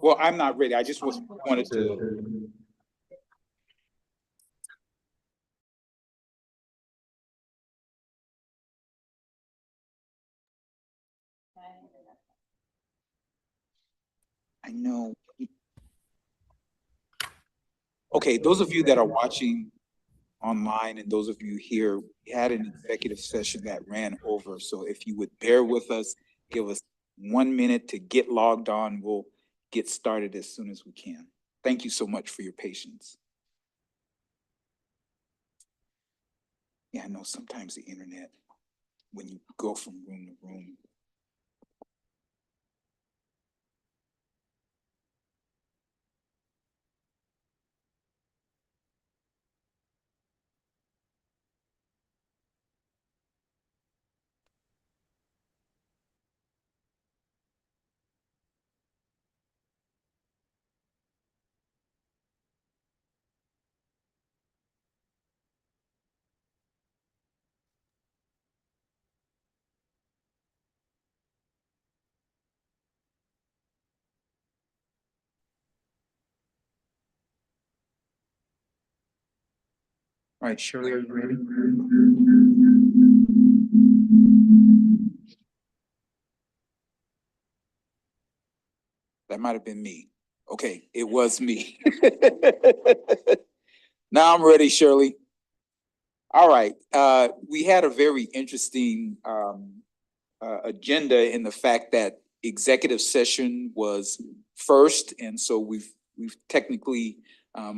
Well, I'm not ready. I just wanted to. I know. Okay, those of you that are watching online and those of you here, we had an executive session that ran over. So if you would bear with us, give us 1 minute to get logged on, we'll get started as soon as we can. Thank you so much for your patience. Yeah, I know sometimes the internet, when you go from room to room. All right, Shirley, are you ready? That might have been me. Okay, it was me. Now I'm ready, Shirley. All right, we had a very interesting agenda in the fact that executive session was first, and so we've technically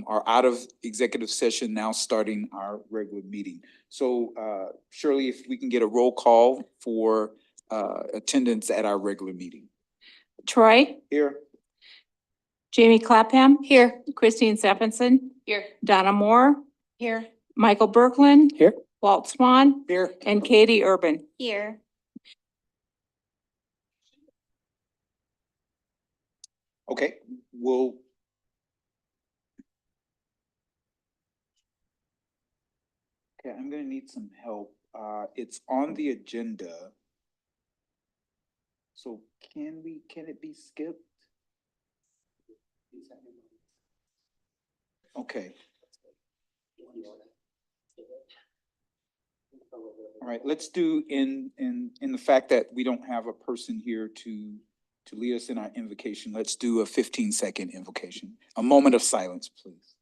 are out of executive session now, starting our regular meeting. So Shirley, if we can get a roll call for attendance at our regular meeting. Troy, Here. Jamie Clapham. Here. Christine Stephenson. Here. Donna Moore. Here. Michael Berkland. Here. Walt Swan. Here. And Katie Urban. Here. Okay, we'll. Okay, I'm gonna need some help. It's on the agenda. So can it be skipped? Okay. All right, let's do in the fact that we don't have a person here to lead us in our invocation, let's do a 15-second invocation. A moment of silence, please.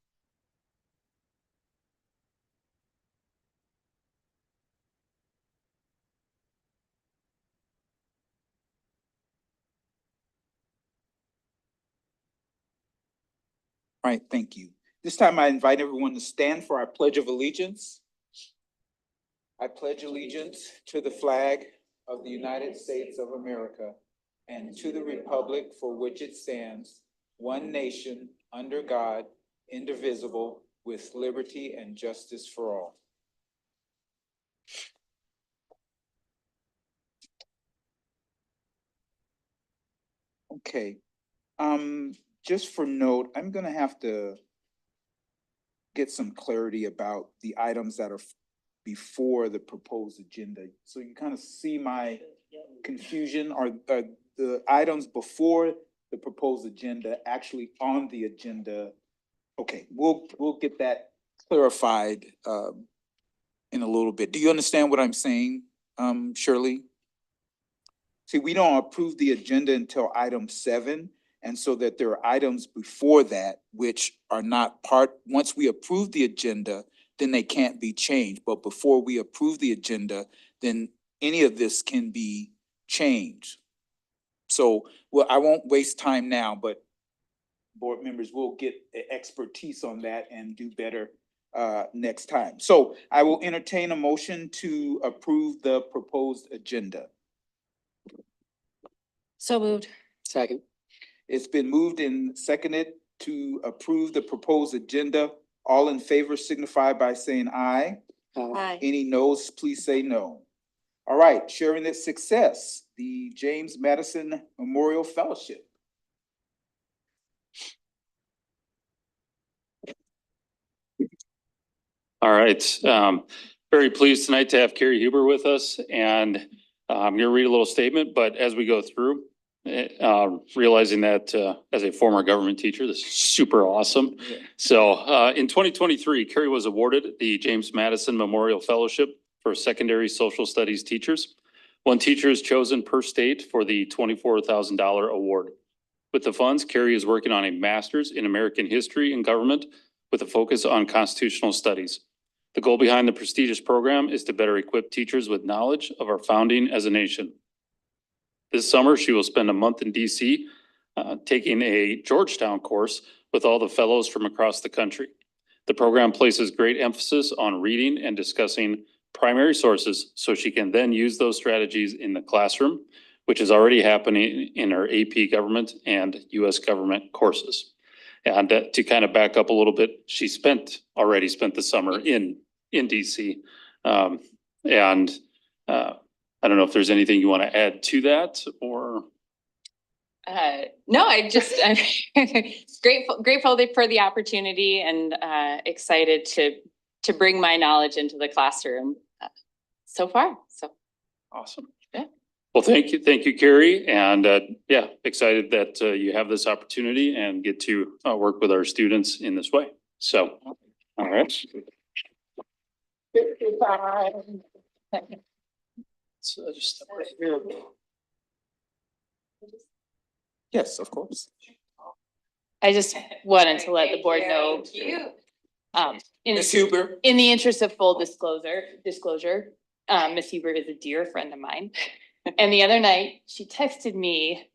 All right, thank you. This time I invite everyone to stand for our Pledge of Allegiance. I pledge allegiance to the flag of the United States of America and to the republic for which it stands, one nation, under God, indivisible, with liberty and justice for all. Okay, just for note, I'm gonna have to get some clarity about the items that are before the proposed agenda. So you kind of see my confusion. Are the items before the proposed agenda actually on the agenda? Okay, we'll get that clarified in a little bit. Do you understand what I'm saying, Shirley? See, we don't approve the agenda until item 7. And so that there are items before that which are not part, once we approve the agenda, then they can't be changed. But before we approve the agenda, then any of this can be changed. So, well, I won't waste time now, but board members will get expertise on that and do better next time. So I will entertain a motion to approve the proposed agenda. So moved. Second. It's been moved and seconded to approve the proposed agenda. All in favor signify by saying aye. Aye. Any noes, please say no. All right, sharing its success, the James Madison Memorial Fellowship. All right. Very pleased tonight to have Carrie Huber with us, and I'm going to read a little statement, but as we go through, realizing that as a former government teacher, this is super awesome. Yeah. So in 2023, Carrie was awarded the James Madison Memorial Fellowship for secondary social studies teachers. One teacher is chosen per state for the $24,000 award. With the funds, Carrie is working on a master's in American history and government with a focus on constitutional studies. The goal behind the prestigious program is to better equip teachers with knowledge of our founding as a nation. This summer, she will spend a month in DC taking a Georgetown course with all the fellows from across the country. The program places great emphasis on reading and discussing primary sources so she can then use those strategies in the classroom, which is already happening in her AP government and US government courses. And to kind of back up a little bit, she already spent the summer in DC. I don't know if there's anything you want to add to that or. No, I'm grateful for the opportunity and excited to bring my knowledge into the classroom so far. So Awesome. Yeah. Well, thank you, Carrie. And yeah, excited that you have this opportunity and get to work with our students in this way. So, all right. So just step right here. Yes, of course. I just wanted to let the board know. Ms. Huber. In the interest of full disclosure, Ms. Huber is a dear friend of mine. And the other night, she texted me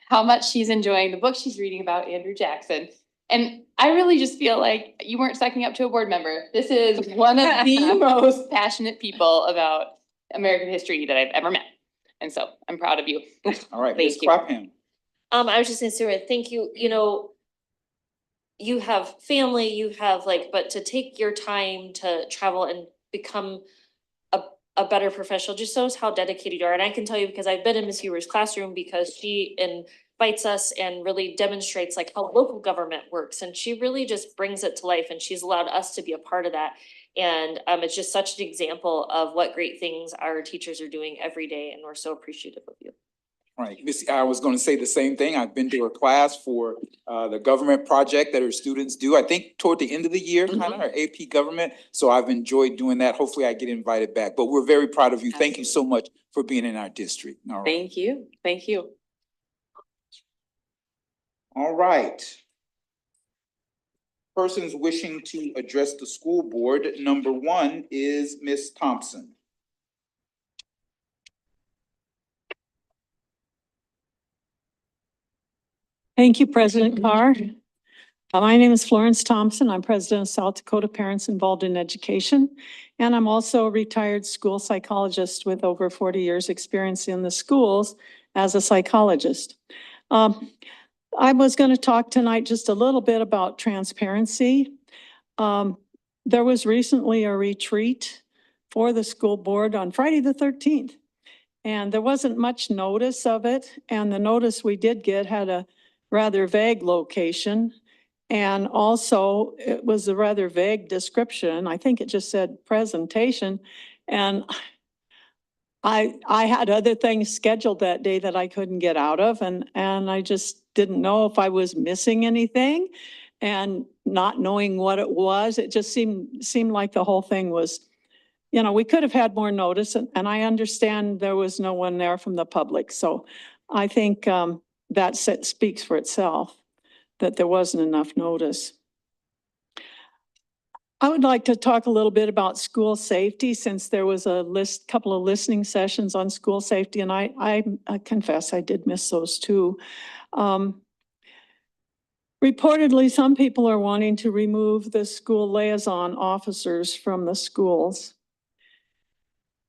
how much she's enjoying the book she's reading about Andrew Jackson. And I really just feel like you weren't sucking up to a board member. This is one of the most passionate people about American history that I've ever met. And so I'm proud of you. All right, Thank Ms. you. Clapham. I was just gonna say, thank you, you know, you have family, you have but to take your time to travel and become a better professional just shows how dedicated you are. And I can tell you because I've been in Ms. Huber's classroom because she invites us and really demonstrates how local government works. And she really just brings it to life and she's allowed us to be a part of that. And it's just such an example of what great things our teachers are doing every day. And we're so appreciative of you. Right, I was going to say the same thing. I've been to a class for the government project that our students do. I think toward the end of the year, kind of our AP government. So I've enjoyed doing that. Hopefully I get invited back, but we're very proud of you. Thank you so much for being in our district. All right. Thank you. Thank you. All right. Persons wishing to address the school board, number one is Ms. Thompson. Thank you, President Carr. My name is Florence Thompson. I'm president of South Dakota Parents Involved in Education. And I'm also a retired school psychologist with over 40 years experience in the schools as a psychologist. I was going to talk tonight just a little bit about transparency. There was recently a retreat for the school board on Friday the 13th. And there wasn't much notice of it. And the notice we did get had a rather vague location. And also it was a rather vague description. I think it just said presentation. And I had other things scheduled that day that I couldn't get out of. And I just didn't know if I was missing anything and not knowing what it was. It just seemed like the whole thing was, you know, we could have had more notice and I understand there was no one there from the public. So I think that speaks for itself, that there wasn't enough notice. I would like to talk a little bit about school safety since there was a couple of listening sessions on school safety, and I confess I did miss those too. Reportedly, some people are wanting to remove the school liaison officers from the schools.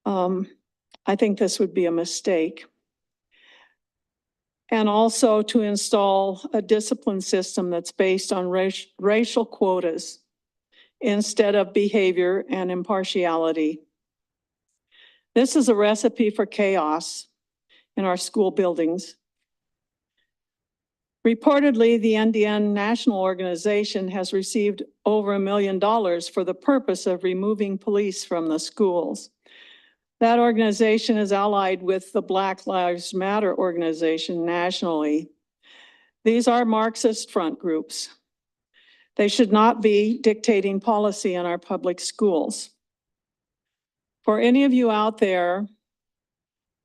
I think this would be a mistake. And also to install a discipline system that's based on racial quotas instead of behavior and impartiality. This is a recipe for chaos in our school buildings. Reportedly, the NDN National Organization has received over $1 million for the purpose of removing police from the schools. That organization is allied with the Black Lives Matter organization nationally. These are Marxist front groups. They should not be dictating policy in our public schools. For any of you out there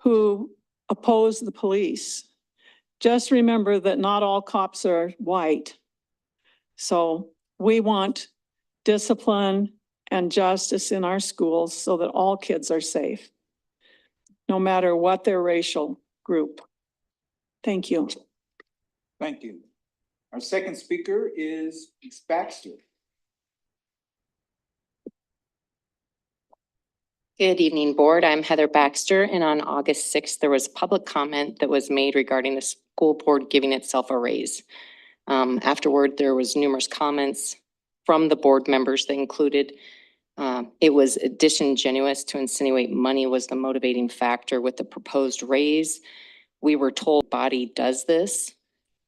who oppose the police, just remember that not all cops are white. So we want discipline and justice in our schools so that all kids are safe, no matter what their racial group. Thank you. Thank you. Our second speaker is Ms. Baxter. Good evening, board. I'm Heather Baxter, and on August 6th, there was public comment that was made regarding the school board giving itself a raise. Afterward, there was numerous comments from the board members that included it was disingenuous to insinuate money was the motivating factor with the proposed raise. We were told body does this.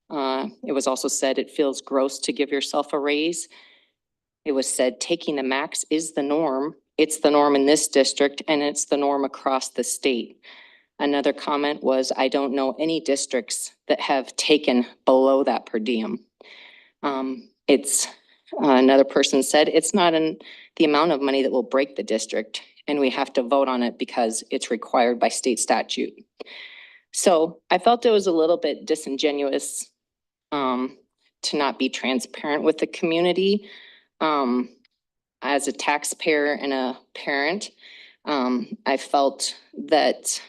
It was also said it feels gross to give yourself a raise. It was said taking the max is the norm. It's the norm in this district and it's the norm across the state. Another comment was, I don't know any districts that have taken below that per diem. Another person said, it's not the amount of money that will break the district and we have to vote on it because it's required by state statute. So I felt it was a little bit disingenuous to not be transparent with the community. As a taxpayer and a parent, I felt that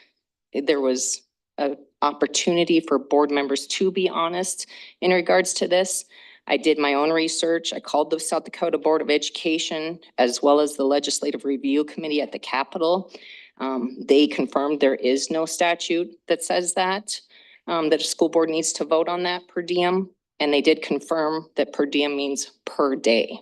there was an opportunity for board members to be honest in regards to this. I did my own research. I called the South Dakota Board of Education as well as the Legislative Review Committee at the Capitol. They confirmed there is no statute that says that a school board needs to vote on that per diem. And they did confirm that per diem means per day.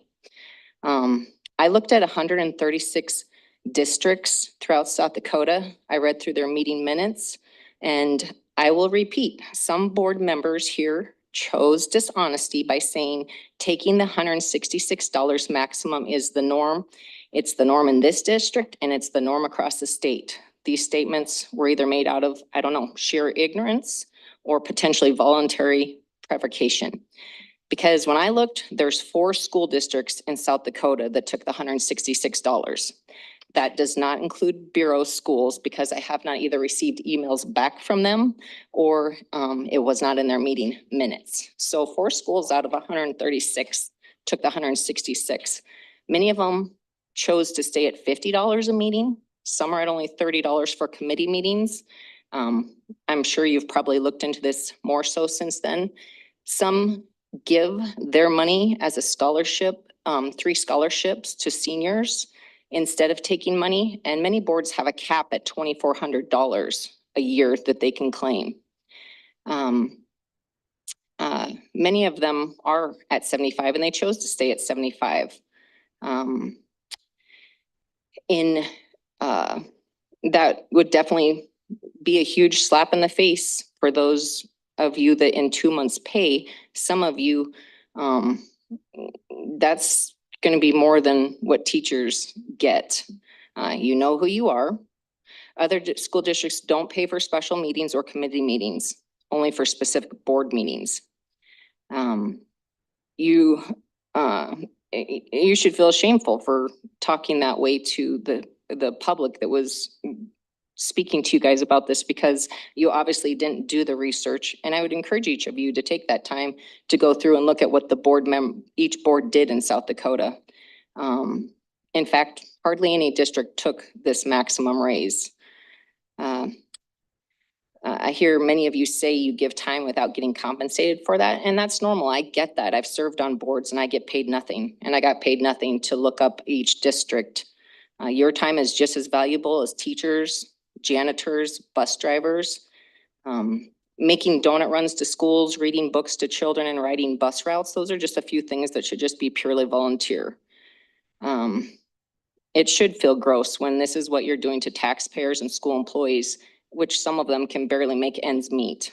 I looked at 136 districts throughout South Dakota. I read through their meeting minutes and I will repeat, some board members here chose dishonesty by saying taking the $166 maximum is the norm. It's the norm in this district and it's the norm across the state. These statements were either made out of, I don't know, sheer ignorance or potentially voluntary provocation. Because when I looked, there's 4 school districts in South Dakota that took the $166. That does not include bureau schools because I have not either received emails back from them or it was not in their meeting minutes. So 4 schools out of 136 took the 166. Many of them chose to stay at $50 a meeting. Some are at only $30 for committee meetings. I'm sure you've probably looked into this more so since then. Some give their money as a scholarship, 3 scholarships to seniors instead of taking money. And many boards have a cap at $2,400 a year that they can claim. Many of them are at 75 and they chose to stay at 75. That would definitely be a huge slap in the face for those of you that in 2 months pay. Some of you, that's going to be more than what teachers get. You know who you are. Other school districts don't pay for special meetings or committee meetings, only for specific board meetings. You should feel shameful for talking that way to the public that was speaking to you guys about this, because you obviously didn't do the research. And I would encourage each of you to take that time to go through and look at what the each board did in South Dakota. In fact, hardly any district took this maximum raise. I hear many of you say you give time without getting compensated for that, and that's normal. I get that. I've served on boards and I get paid nothing, and I got paid nothing to look up each district. Your time is just as valuable as teachers, janitors, bus drivers, making donut runs to schools, reading books to children, and riding bus routes. Those are just a few things that should just be purely volunteer. It should feel gross when this is what you're doing to taxpayers and school employees, which some of them can barely make ends meet.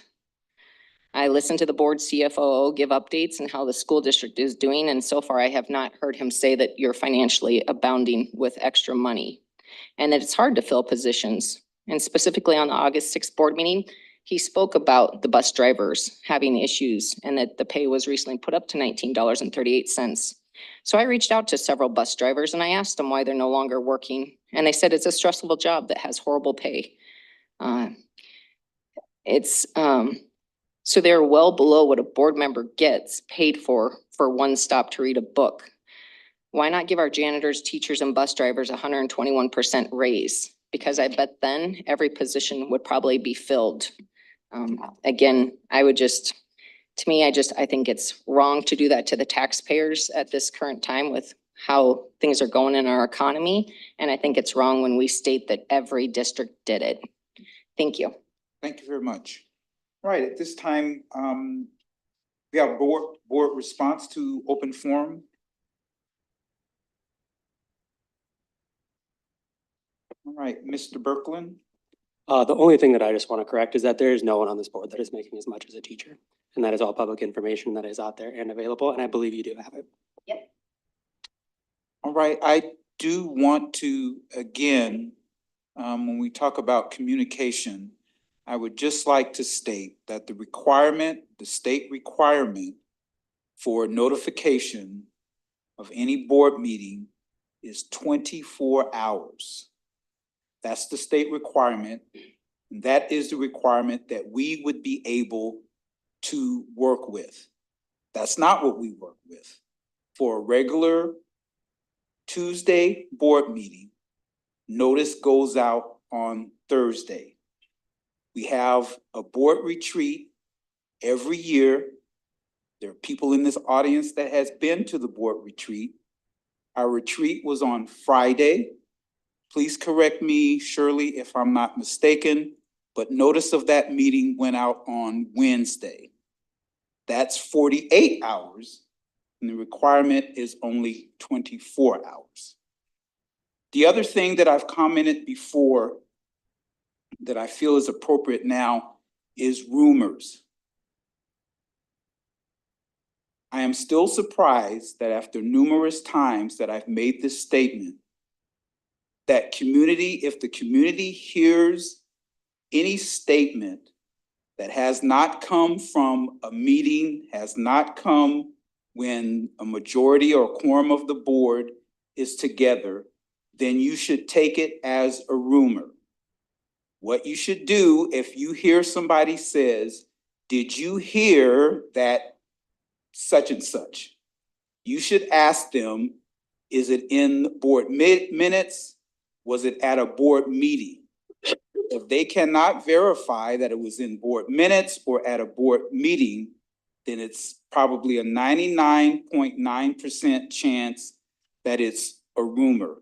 I listened to the board CFO give updates on how the school district is doing, and so far I have not heard him say that you're financially abounding with extra money. and that it's hard to fill positions. And specifically on the August 6th board meeting, he spoke about the bus drivers having issues and that the pay was recently put up to $19.38. So I reached out to several bus drivers and I asked them why they're no longer working. And they said it's a stressful job that has horrible pay. So they're well below what a board member gets paid for one stop to read a book. Why not give our janitors, teachers, and bus drivers 121% raise? Because I bet then every position would probably be filled. Again, I think it's wrong to do that to the taxpayers at this current time with how things are going in our economy. And I think it's wrong when we state that every district did it. Thank you. Thank you very much. All right, at this time, we have board response to open forum. All right, Mr. Berkland. The only thing that I just want to correct is that there is no one on this board that is making as much as a teacher. And that is all public information that is out there and available, and I believe you do have it. Yep. All right, I do want to, again, when we talk about communication, I would just like to state that the state requirement for notification of any board meeting is 24 hours. That's the state requirement. And that is the requirement that we would be able to work with. That's not what we work with. For a regular Tuesday board meeting, notice goes out on Thursday. We have a board retreat every year. There are people in this audience that has been to the board retreat. Our retreat was on Friday. Please correct me, Shirley, if I'm not mistaken, but notice of that meeting went out on Wednesday. That's 48 hours, and the requirement is only 24 hours. The other thing that I've commented before that I feel is appropriate now is rumors. I am still surprised that after numerous times that I've made this statement, that if the community hears any statement that has not come from a meeting, has not come when a majority or a quorum of the board is together, then you should take it as a rumor. What you should do if you hear somebody says, "Did you hear that such and such?" You should ask them, is it in board minutes? Was it at a board meeting? If they cannot verify that it was in board minutes or at a board meeting, then it's probably a 99.9% chance that it's a rumor.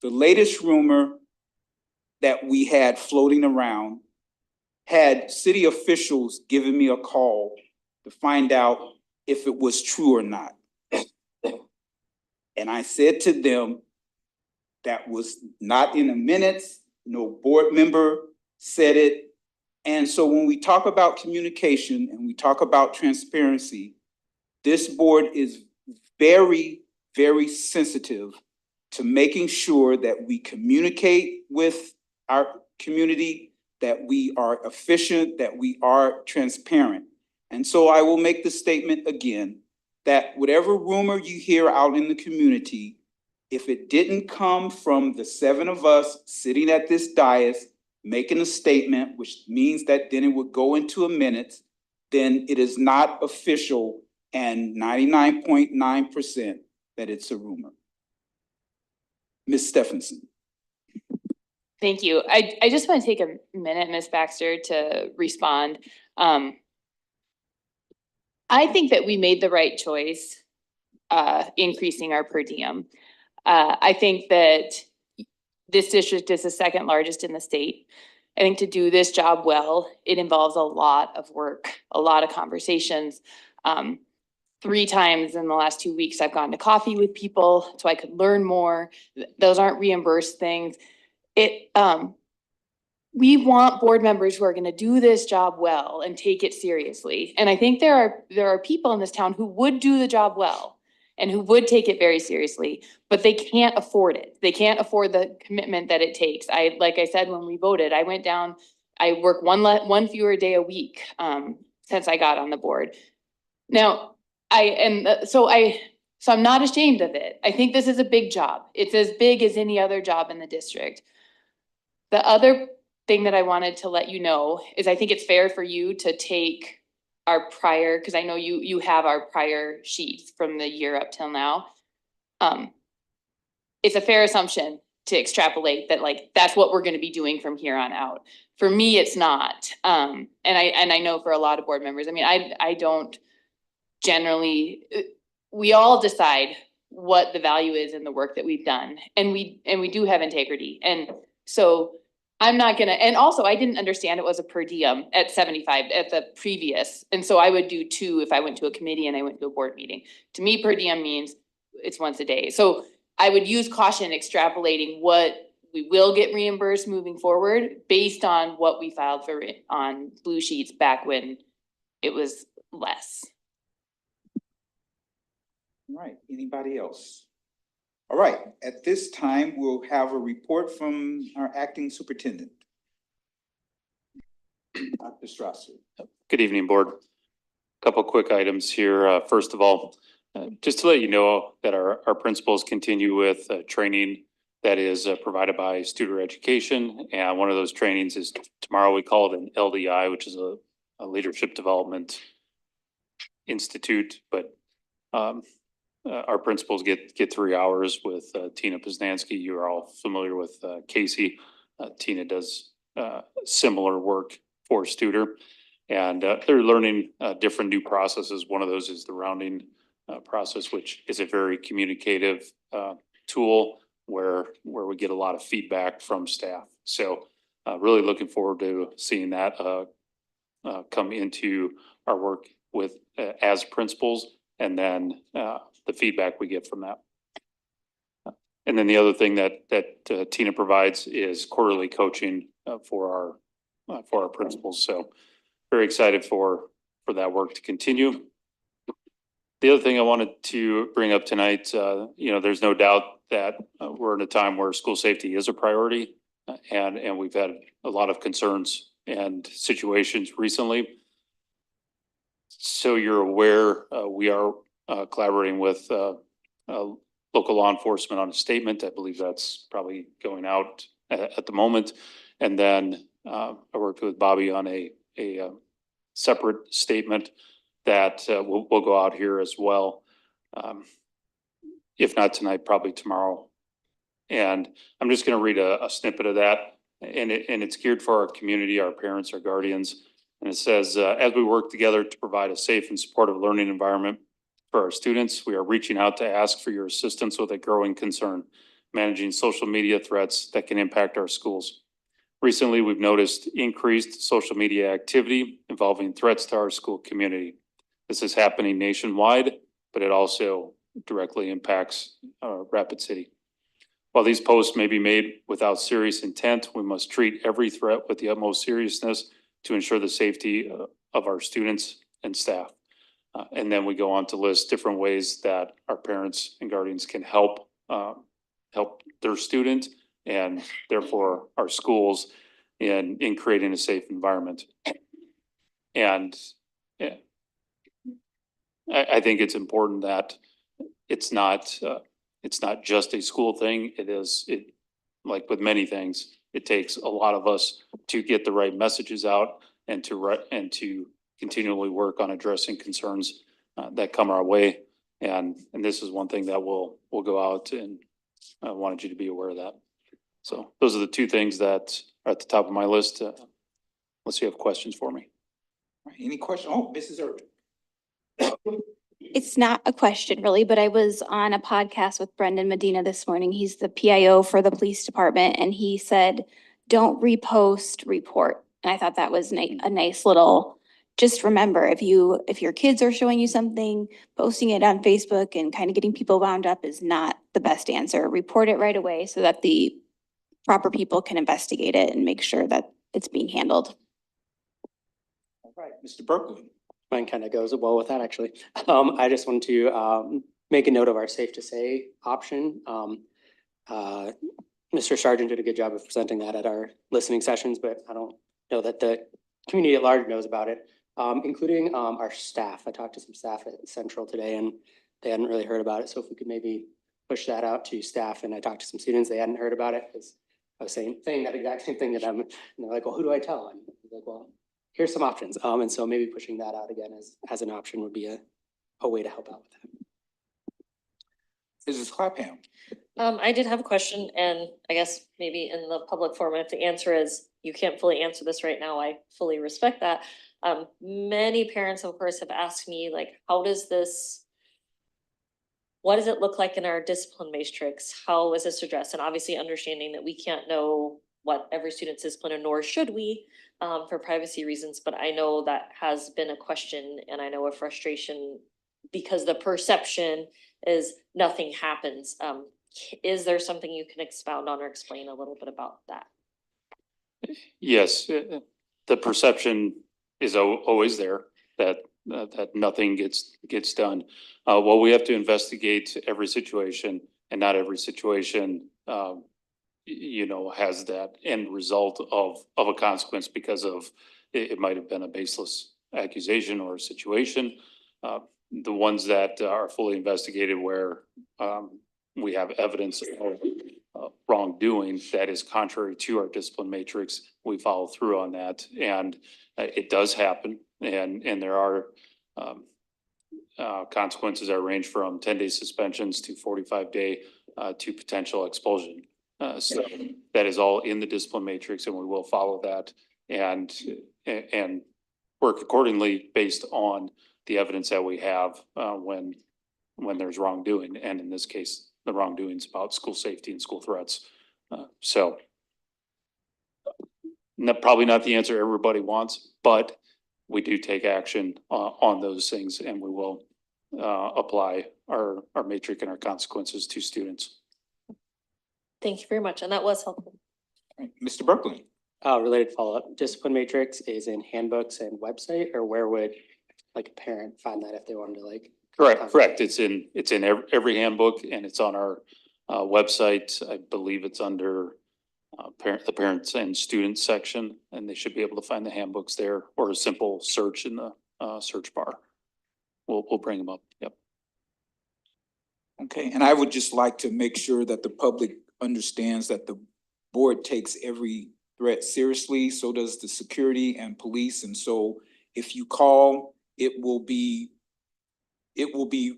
The latest rumor that we had floating around had city officials giving me a call to find out if it was true or not. And I said to them, that was not in the minutes, no board member said it. And so when we talk about communication and we talk about transparency, this board is very, very sensitive to making sure that we communicate with our community, that we are efficient, that we are transparent. And so I will make the statement again, that whatever rumor you hear out in the community, if it didn't come from the 7 of us sitting at this dais, making a statement, which means that then it would go into a minute, then it is not official and 99.9% that it's a rumor. Ms. Stephenson. Thank you. I just want to take a minute, Ms. Baxter, to respond. I think that we made the right choice, increasing our per diem. I think that this district is the second largest in the state. I think to do this job well, it involves a lot of work, a lot of conversations. 3 times in the last 2 weeks, I've gone to coffee with people so I could learn more. Those aren't reimbursed things. We want board members who are going to do this job well and take it seriously. And I think there are people in this town who would do the job well. and who would take it very seriously, but they can't afford it. They can't afford the commitment that it takes. Like I said, when we voted, I went down, I work one fewer day a week, since I got on the board. Now, so I'm not ashamed of it. I think this is a big job. It's as big as any other job in the district. The other thing that I wanted to let you know is I think it's fair for you to take our prior, because I know you have our prior sheets from the year up till now. It's a fair assumption to extrapolate that like, that's what we're gonna be doing from here on out. For me, it's not. And I know for a lot of board members, I mean, I don't generally, we all decide what the value is in the work that we've done. And we do have integrity. And so I'm not gonna, and also I didn't understand it was a per diem at 75 at the previous. And so I would do 2 if I went to a committee and I went to a board meeting. To me, per diem means it's once a day. So I would use caution extrapolating what we will get reimbursed moving forward based on what we filed for on blue sheets back when it was less. All right, anybody else? All right, at this time, we'll have a report from our acting superintendent. Dr. Strasser. Good evening, board. Couple quick items here. First of all, just to let you know that our principals continue with training that is provided by Student Education. And one of those trainings is tomorrow. We call it an LDI, which is a leadership development institute, but our principals get 3 hours with Tina Poznanski. You are all familiar with Casey. Tina does similar work for Studer, and they're learning different new processes. One of those is the rounding process, which is a very communicative tool where we get a lot of feedback from staff. So really looking forward to seeing that come into our work with as principals, and then the feedback we get from that. And then the other thing that Tina provides is quarterly coaching for our principals. So very excited for that work to continue. The other thing I wanted to bring up tonight, there's no doubt that we're in a time where school safety is a priority, and we've had a lot of concerns and situations recently. So you're aware, we are collaborating with local law enforcement on a statement. I believe that's probably going out at the moment. And then I worked with Bobby on a separate statement that will go out here as well. If not tonight, probably tomorrow. And I'm just going to read a snippet of that. And it's geared for our community, our parents, our guardians. And it says, as we work together to provide a safe and supportive learning environment for our students, we are reaching out to ask for your assistance with a growing concern, managing social media threats that can impact our schools. Recently, we've noticed increased social media activity involving threats to our school community. This is happening nationwide, but it also directly impacts Rapid City. While these posts may be made without serious intent, we must treat every threat with the utmost seriousness to ensure the safety of our students and staff. And then we go on to list different ways that our parents and guardians can help their student and therefore our schools in creating a safe environment. And I think it's important that it's not just a school thing. It like with many things, it takes a lot of us to get the right messages out and to continually work on addressing concerns that come our way. And this is one thing that will go out, and I wanted you to be aware of that. So those are the 2 things that are at the top of my list. Unless you have questions for me. Any questions? Oh, Mrs. Irvin. It's not a question really, but I was on a podcast with Brendan Medina this morning. He's the PIO for the police department, and he said, don't repost, report. And I thought that was a nice little, just remember, if your kids are showing you something, posting it on Facebook and kind of getting people wound up is not the best answer. Report it right away so that the proper people can investigate it and make sure that it's being handled. All right, Mr. Berkeley. Mine kind of goes well with that, actually. I just want to make a note of our safe to say option. Mr. Sargent did a good job of presenting that at our listening sessions, but I don't know that the community at large knows about it, including our staff. I talked to some staff at Central today and they hadn't really heard about it. So if we could maybe push that out to staff, and I talked to some students, they hadn't heard about it because I was saying that exact same thing to them. And they're like, well, who do I tell? And I was like, well, here's some options. And so maybe pushing that out again as an option would be a way to help out with that. Mrs. Clapham? I did have a question, and I guess maybe in the public forum, if the answer is you can't fully answer this right now, I fully respect that. Many parents, of course, have asked me, like, what does it look like in our discipline matrix? How is this addressed? And obviously understanding that we can't know what every student's discipline, and nor should we, for privacy reasons, but I know that has been a question and I know a frustration because the perception is nothing happens. Is there something you can expound on or explain a little bit about that? Yes, the perception is always there that nothing gets done. Well, we have to investigate every situation, and not every situation, has that end result of a consequence because of it might have been a baseless accusation or a situation. The ones that are fully investigated where we have evidence of wrongdoing that is contrary to our discipline matrix, we follow through on that, and it does happen, and there are consequences that range from 10-day suspensions to 45-day to potential expulsion. So that is all in the discipline matrix, and we will follow that and work accordingly based on the evidence that we have when there's wrongdoing, and in this case, the wrongdoing is about school safety and school threats. So probably not the answer everybody wants, but we do take action on those things, and we will apply our matrix and our consequences to students. Thank you very much, and that was helpful. All right, Mr. Berkeley? Related follow-up, discipline matrix is in handbooks and website, or where would like a parent find that if they wanted to like? Correct. It's in every handbook, and it's on our website. I believe it's under the parents and students section, and they should be able to find the handbooks there, or a simple search in the search bar. We'll bring them up. Yep. Okay, and I would just like to make sure that the public understands that the board takes every threat seriously. So does the security and police. And so if you call, it will be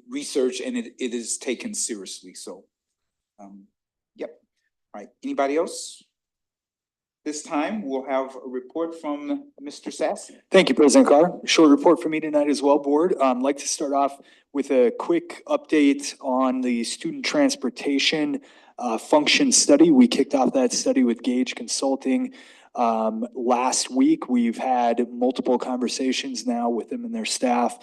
researched and it is taken seriously. So, yep. All right, anybody else? This time we'll have a report from Mr. Sassy. Thank you, President Carr. Short report for me tonight as well, board. I'd like to start off with a quick update on the student transportation function study. We kicked off that study with Gage Consulting last week. We've had multiple conversations now with them and their staff.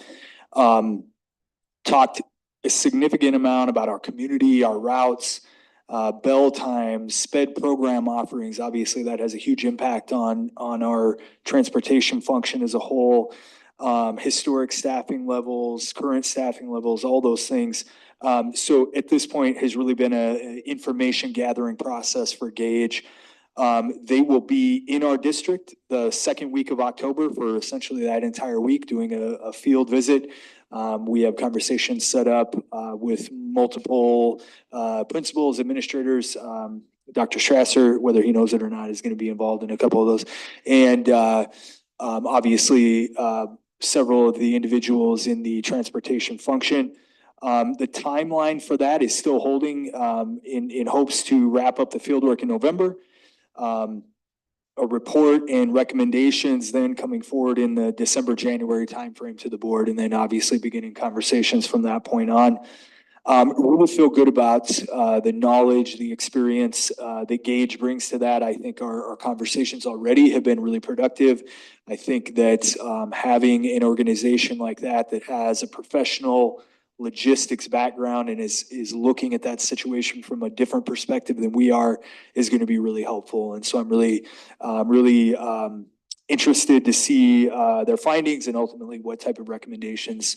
Talked a significant amount about our community, our routes, bell times, sped program offerings. Obviously, that has a huge impact on our transportation function as a whole. Historic staffing levels, current staffing levels, all those things. So at this point has really been an information gathering process for Gage. They will be in our district the second week of October for essentially that entire week, doing a field visit. We have conversations set up with multiple principals, administrators. Dr. Strasser, whether he knows it or not, is going to be involved in a couple of those. And obviously, several of the individuals in the transportation function. The timeline for that is still holding in hopes to wrap up the fieldwork in November. A report and recommendations then coming forward in the December, January timeframe to the board, and then obviously beginning conversations from that point on. Really feel good about the knowledge, the experience that Gage brings to that. I think our conversations already have been really productive. I think that having an organization like that has a professional logistics background and is looking at that situation from a different perspective than we are is going to be really helpful. And so I'm really interested to see their findings and ultimately what type of recommendations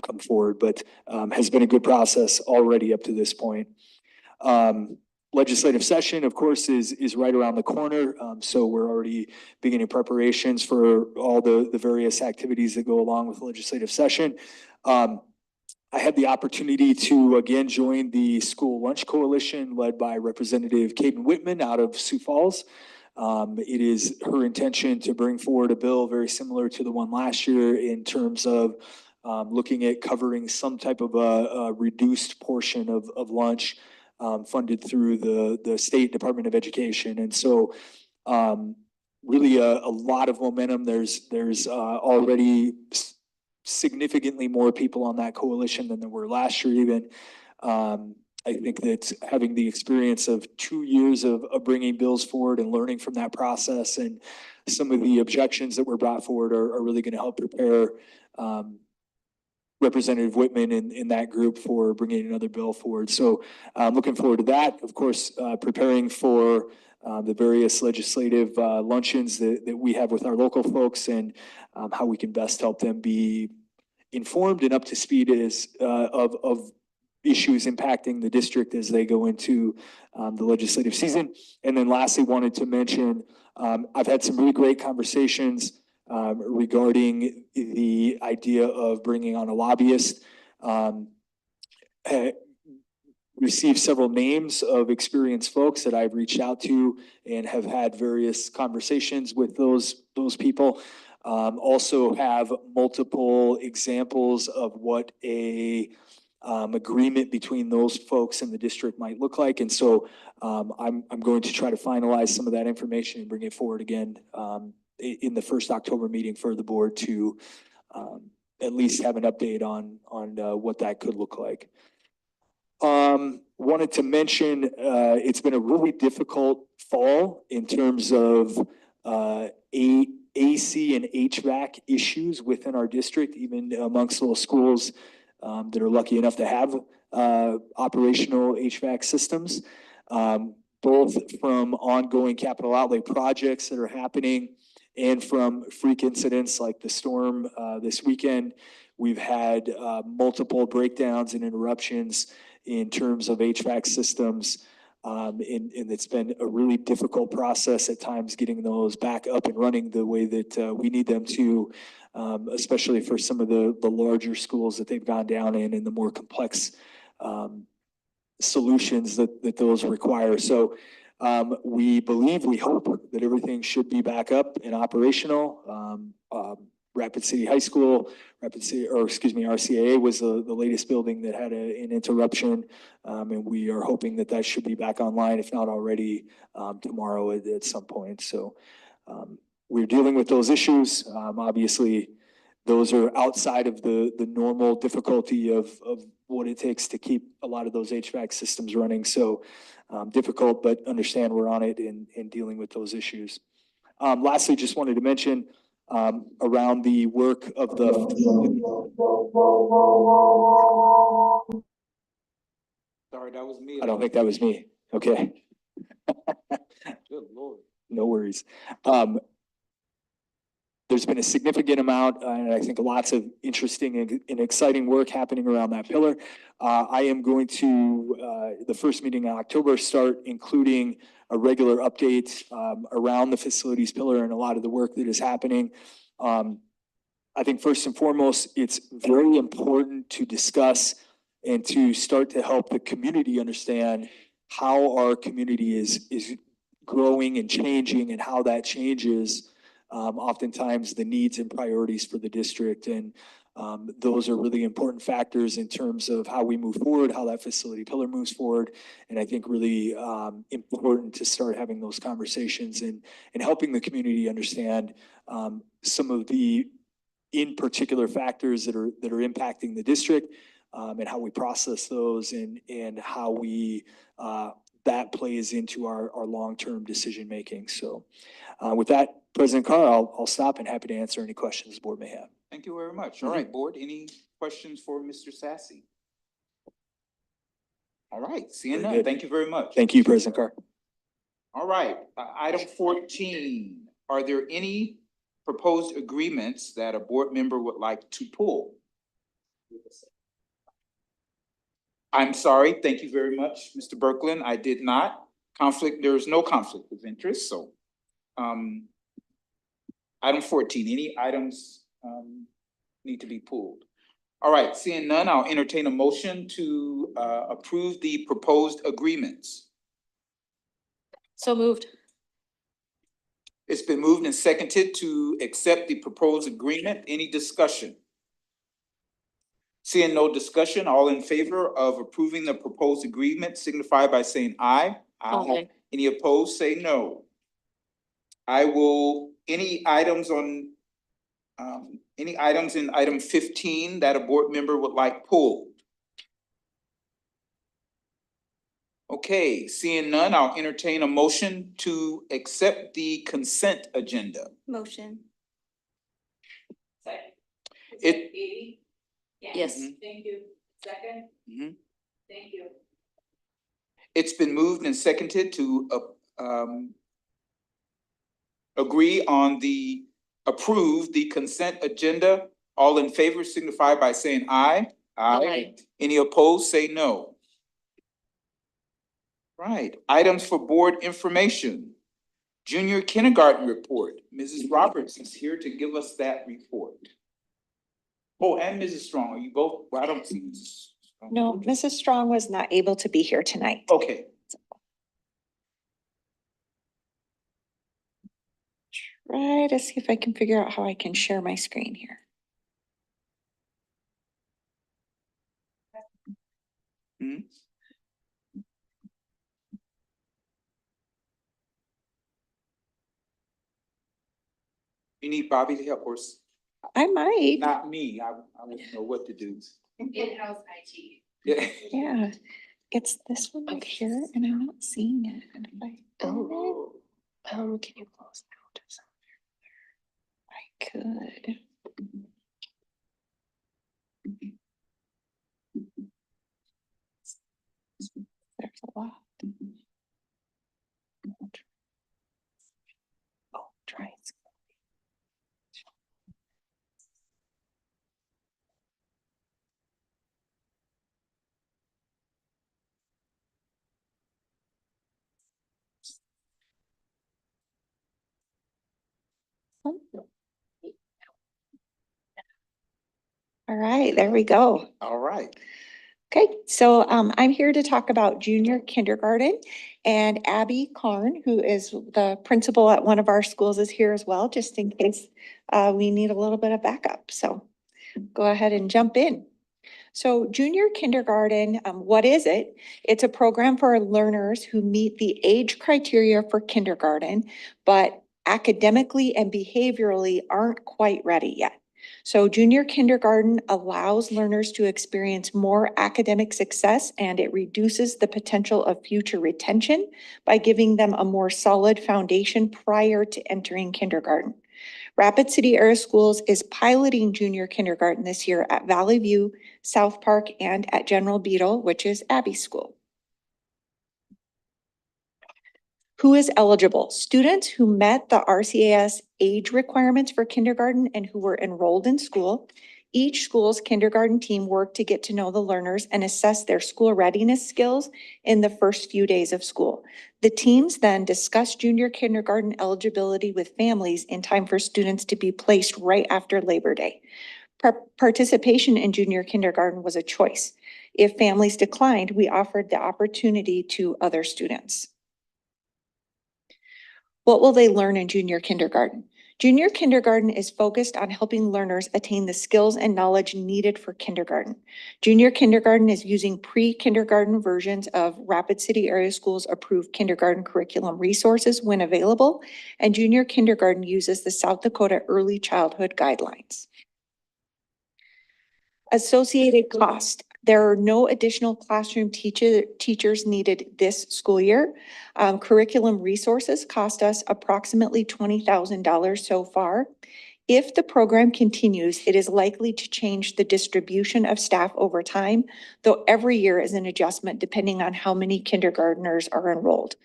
come forward, but has been a good process already up to this point. Legislative session, of course, is right around the corner. So we're already beginning preparations for all the various activities that go along with legislative session. I had the opportunity to again join the School Lunch Coalition led by Representative Caden Whitman out of Sioux Falls. It is her intention to bring forward a bill very similar to the one last year in terms of looking at covering some type of a reduced portion of lunch funded through the State Department of Education. And so really a lot of momentum. There's already significantly more people on that coalition than there were last year even. I think that having the experience of 2 years of bringing bills forward and learning from that process and some of the objections that were brought forward are really going to help prepare Representative Whitman in that group for bringing another bill forward. So I'm looking forward to that. Of course, preparing for the various legislative luncheons that we have with our local folks and how we can best help them be informed and up to speed of issues impacting the district as they go into the legislative season. And then lastly, wanted to mention, I've had some really great conversations regarding the idea of bringing on a lobbyist. Received several names of experienced folks that I've reached out to and have had various conversations with those people. Also have multiple examples of what a agreement between those folks and the district might look like. And so I'm going to try to finalize some of that information and bring it forward again in the first October meeting for the board to at least have an update on what that could look like. Wanted to mention, it's been a really difficult fall in terms of AC and HVAC issues within our district, even amongst those schools that are lucky enough to have operational HVAC systems, both from ongoing capital outlay projects that are happening and from freak incidents like the storm this weekend. We've had multiple breakdowns and interruptions in terms of HVAC systems. And it's been a really difficult process at times getting those back up and running the way that we need them to, especially for some of the larger schools that they've gone down in and the more complex solutions that those require. So we hope that everything should be back up and operational. Rapid City High School, RCAA was the latest building that had an interruption. And we are hoping that should be back online, if not already, tomorrow at some point. So we're dealing with those issues. Obviously, those are outside of the normal difficulty of what it takes to keep a lot of those HVAC systems running. So difficult, but understand we're on it in dealing with those issues. Lastly, just wanted to mention around the work of the. Sorry, that was me. I don't think that was me. Okay. Good Lord. No worries. There's been a significant amount, and I think lots of interesting and exciting work happening around that pillar. I am going to, the first meeting in October, start including a regular update around the facilities pillar and a lot of the work that is happening. I think first and foremost, it's very important to discuss and to start to help the community understand how our community is growing and changing and how that changes oftentimes the needs and priorities for the district. And those are really important factors in terms of how we move forward, how that facility pillar moves forward. And I think really important to start having those conversations and helping the community understand some of the in particular factors that are impacting the district and how we process those and how we that plays into our long-term decision making. So with that, President Carr, I'll stop and happy to answer any questions the board may have. Thank you very much. All right, board, any questions for Mr. Sassy? All right, seeing none. Thank you very much. Thank you, President Carr. All right, item 14. Are there any proposed agreements that a board member would like to pull? I'm sorry. Thank you very much, Mr. Berkland. I did not. There is no conflict of interest, so. Item 14, any items need to be pulled? All right, seeing none, I'll entertain a motion to approve the proposed agreements. So moved. It's been moved and seconded to accept the proposed agreement. Any discussion? Seeing no discussion, all in favor of approving the proposed agreement signify by saying aye. Aye. Any opposed, say no. Any items in item 15 that a board member would like pulled? Okay, seeing none, I'll entertain a motion to accept the consent agenda. Motion. Yes. Thank you. Second? Mhm. Thank you. It's been moved and seconded to approve the consent agenda. All in favor signify by saying aye. Aye. Any opposed, say no. Right, items for board information. Junior kindergarten report. Mrs. Roberts is here to give us that report. Oh, and Mrs. Strong, are you both? Well, I don't see Mrs. Strong. No, Mrs. Strong was not able to be here tonight. Okay, Try to see if I can figure out how I can share my screen here. hmm. You need Bobby to help, or I might, not me? I wouldn't know what to do. In-house IT. Yeah. yeah. It's this one up here and I'm not seeing it. And if I Oh, can you close out? I could. There's a lot. Oh, try it. All right, there we go. All right. Okay, so I'm here to talk about junior kindergarten, and Abby Karn, who is the principal at one of our schools, is here as well, just in case we need a little bit of backup. So go ahead and jump in. So junior kindergarten, what is it? It's a program for learners who meet the age criteria for kindergarten, but academically and behaviorally aren't quite ready yet. So junior kindergarten allows learners to experience more academic success, and it reduces the potential of future retention by giving them a more solid foundation prior to entering kindergarten. Rapid City Area Schools is piloting junior kindergarten this year at Valley View, South Park, and at General Beetle, which is Abby's school. Who is eligible? Students who met the RCAS age requirements for kindergarten and who were enrolled in school. Each school's kindergarten team worked to get to know the learners and assess their school readiness skills in the first few days of school. The teams then discussed junior kindergarten eligibility with families in time for students to be placed right after Labor Day. Participation in junior kindergarten was a choice. If families declined, we offered the opportunity to other students. What will they learn in junior kindergarten? Junior kindergarten is focused on helping learners attain the skills and knowledge needed for kindergarten. Junior kindergarten is using pre-kindergarten versions of Rapid City Area Schools approved kindergarten curriculum resources when available, and junior kindergarten uses the South Dakota Early Childhood Guidelines. Associated cost. There are no additional classroom teachers needed this school year. Curriculum resources cost us approximately $20,000 so far. If the program continues, it is likely to change the distribution of staff over time, though every year is an adjustment depending on how many kindergartners are enrolled.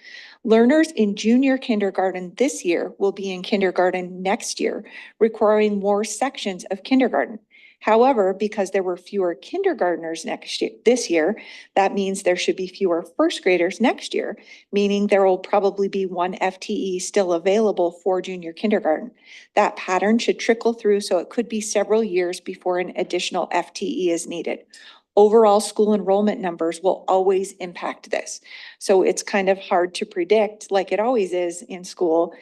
Learners in junior kindergarten this year will be in kindergarten next year, requiring more sections of kindergarten. However, because there were fewer kindergartners this year, that means there should be fewer first graders next year, meaning there will probably be one FTE still available for junior kindergarten. That pattern should trickle through, so it could be several years before an additional FTE is needed. Overall school enrollment numbers will always impact this. So it's kind of hard to predict, like it always is in school,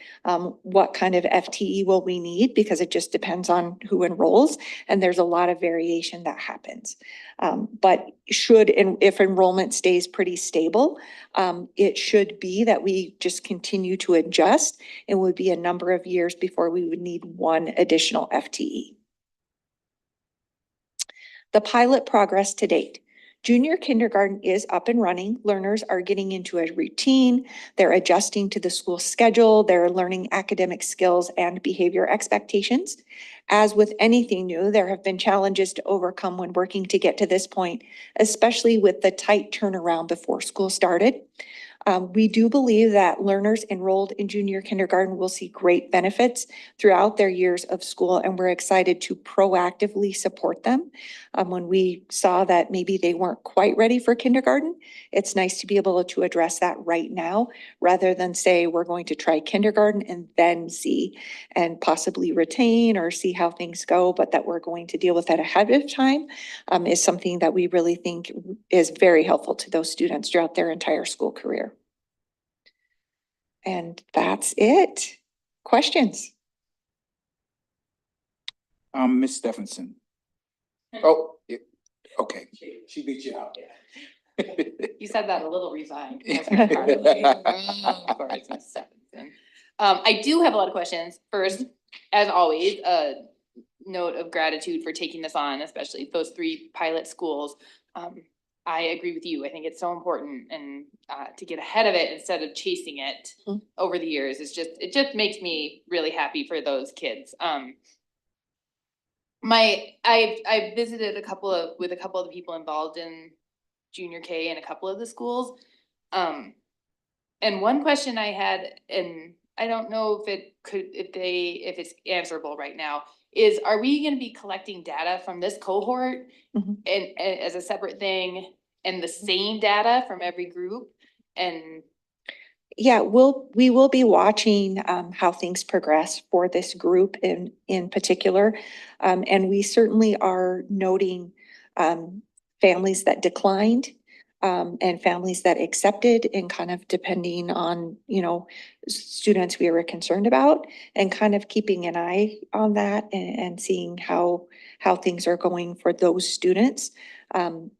what kind of FTE will we need, because it just depends on who enrolls, and there's a lot of variation that happens. But if enrollment stays pretty stable, it should be that we just continue to adjust. It would be a number of years before we would need one additional FTE. The pilot progress to date. Junior kindergarten is up and running. Learners are getting into a routine. They're adjusting to the school schedule. They're learning academic skills and behavior expectations. As with anything new, there have been challenges to overcome when working to get to this point, especially with the tight turnaround before school started. We do believe that learners enrolled in junior kindergarten will see great benefits throughout their years of school, and we're excited to proactively support them. When we saw that maybe they weren't quite ready for kindergarten, it's nice to be able to address that right now, rather than say we're going to try kindergarten and then see and possibly retain or see how things go, but that we're going to deal with that ahead of time is something that we really think is very helpful to those students throughout their entire school career. And that's it. Questions? Ms. Stephenson. Oh, okay. She beat you out. You said that a little resigned. Of course, Ms. Stephenson. I do have a lot of questions. First, as always, a note of gratitude for taking this on, especially those 3 pilot schools. I agree with you. I think it's so important and to get ahead of it instead of chasing it over the years. It just makes me really happy for those kids. I've visited with a couple of the people involved in junior K in a couple of the schools. And one question I had, and I don't know if it's answerable right now, is are we gonna be collecting data from this cohort and as a separate thing and the same data from every group? And yeah, we will be watching how things progress for this group in particular. And we certainly are noting families that declined and families that accepted, and kind of depending on, students we were concerned about, and kind of keeping an eye on that and seeing how things are going for those students.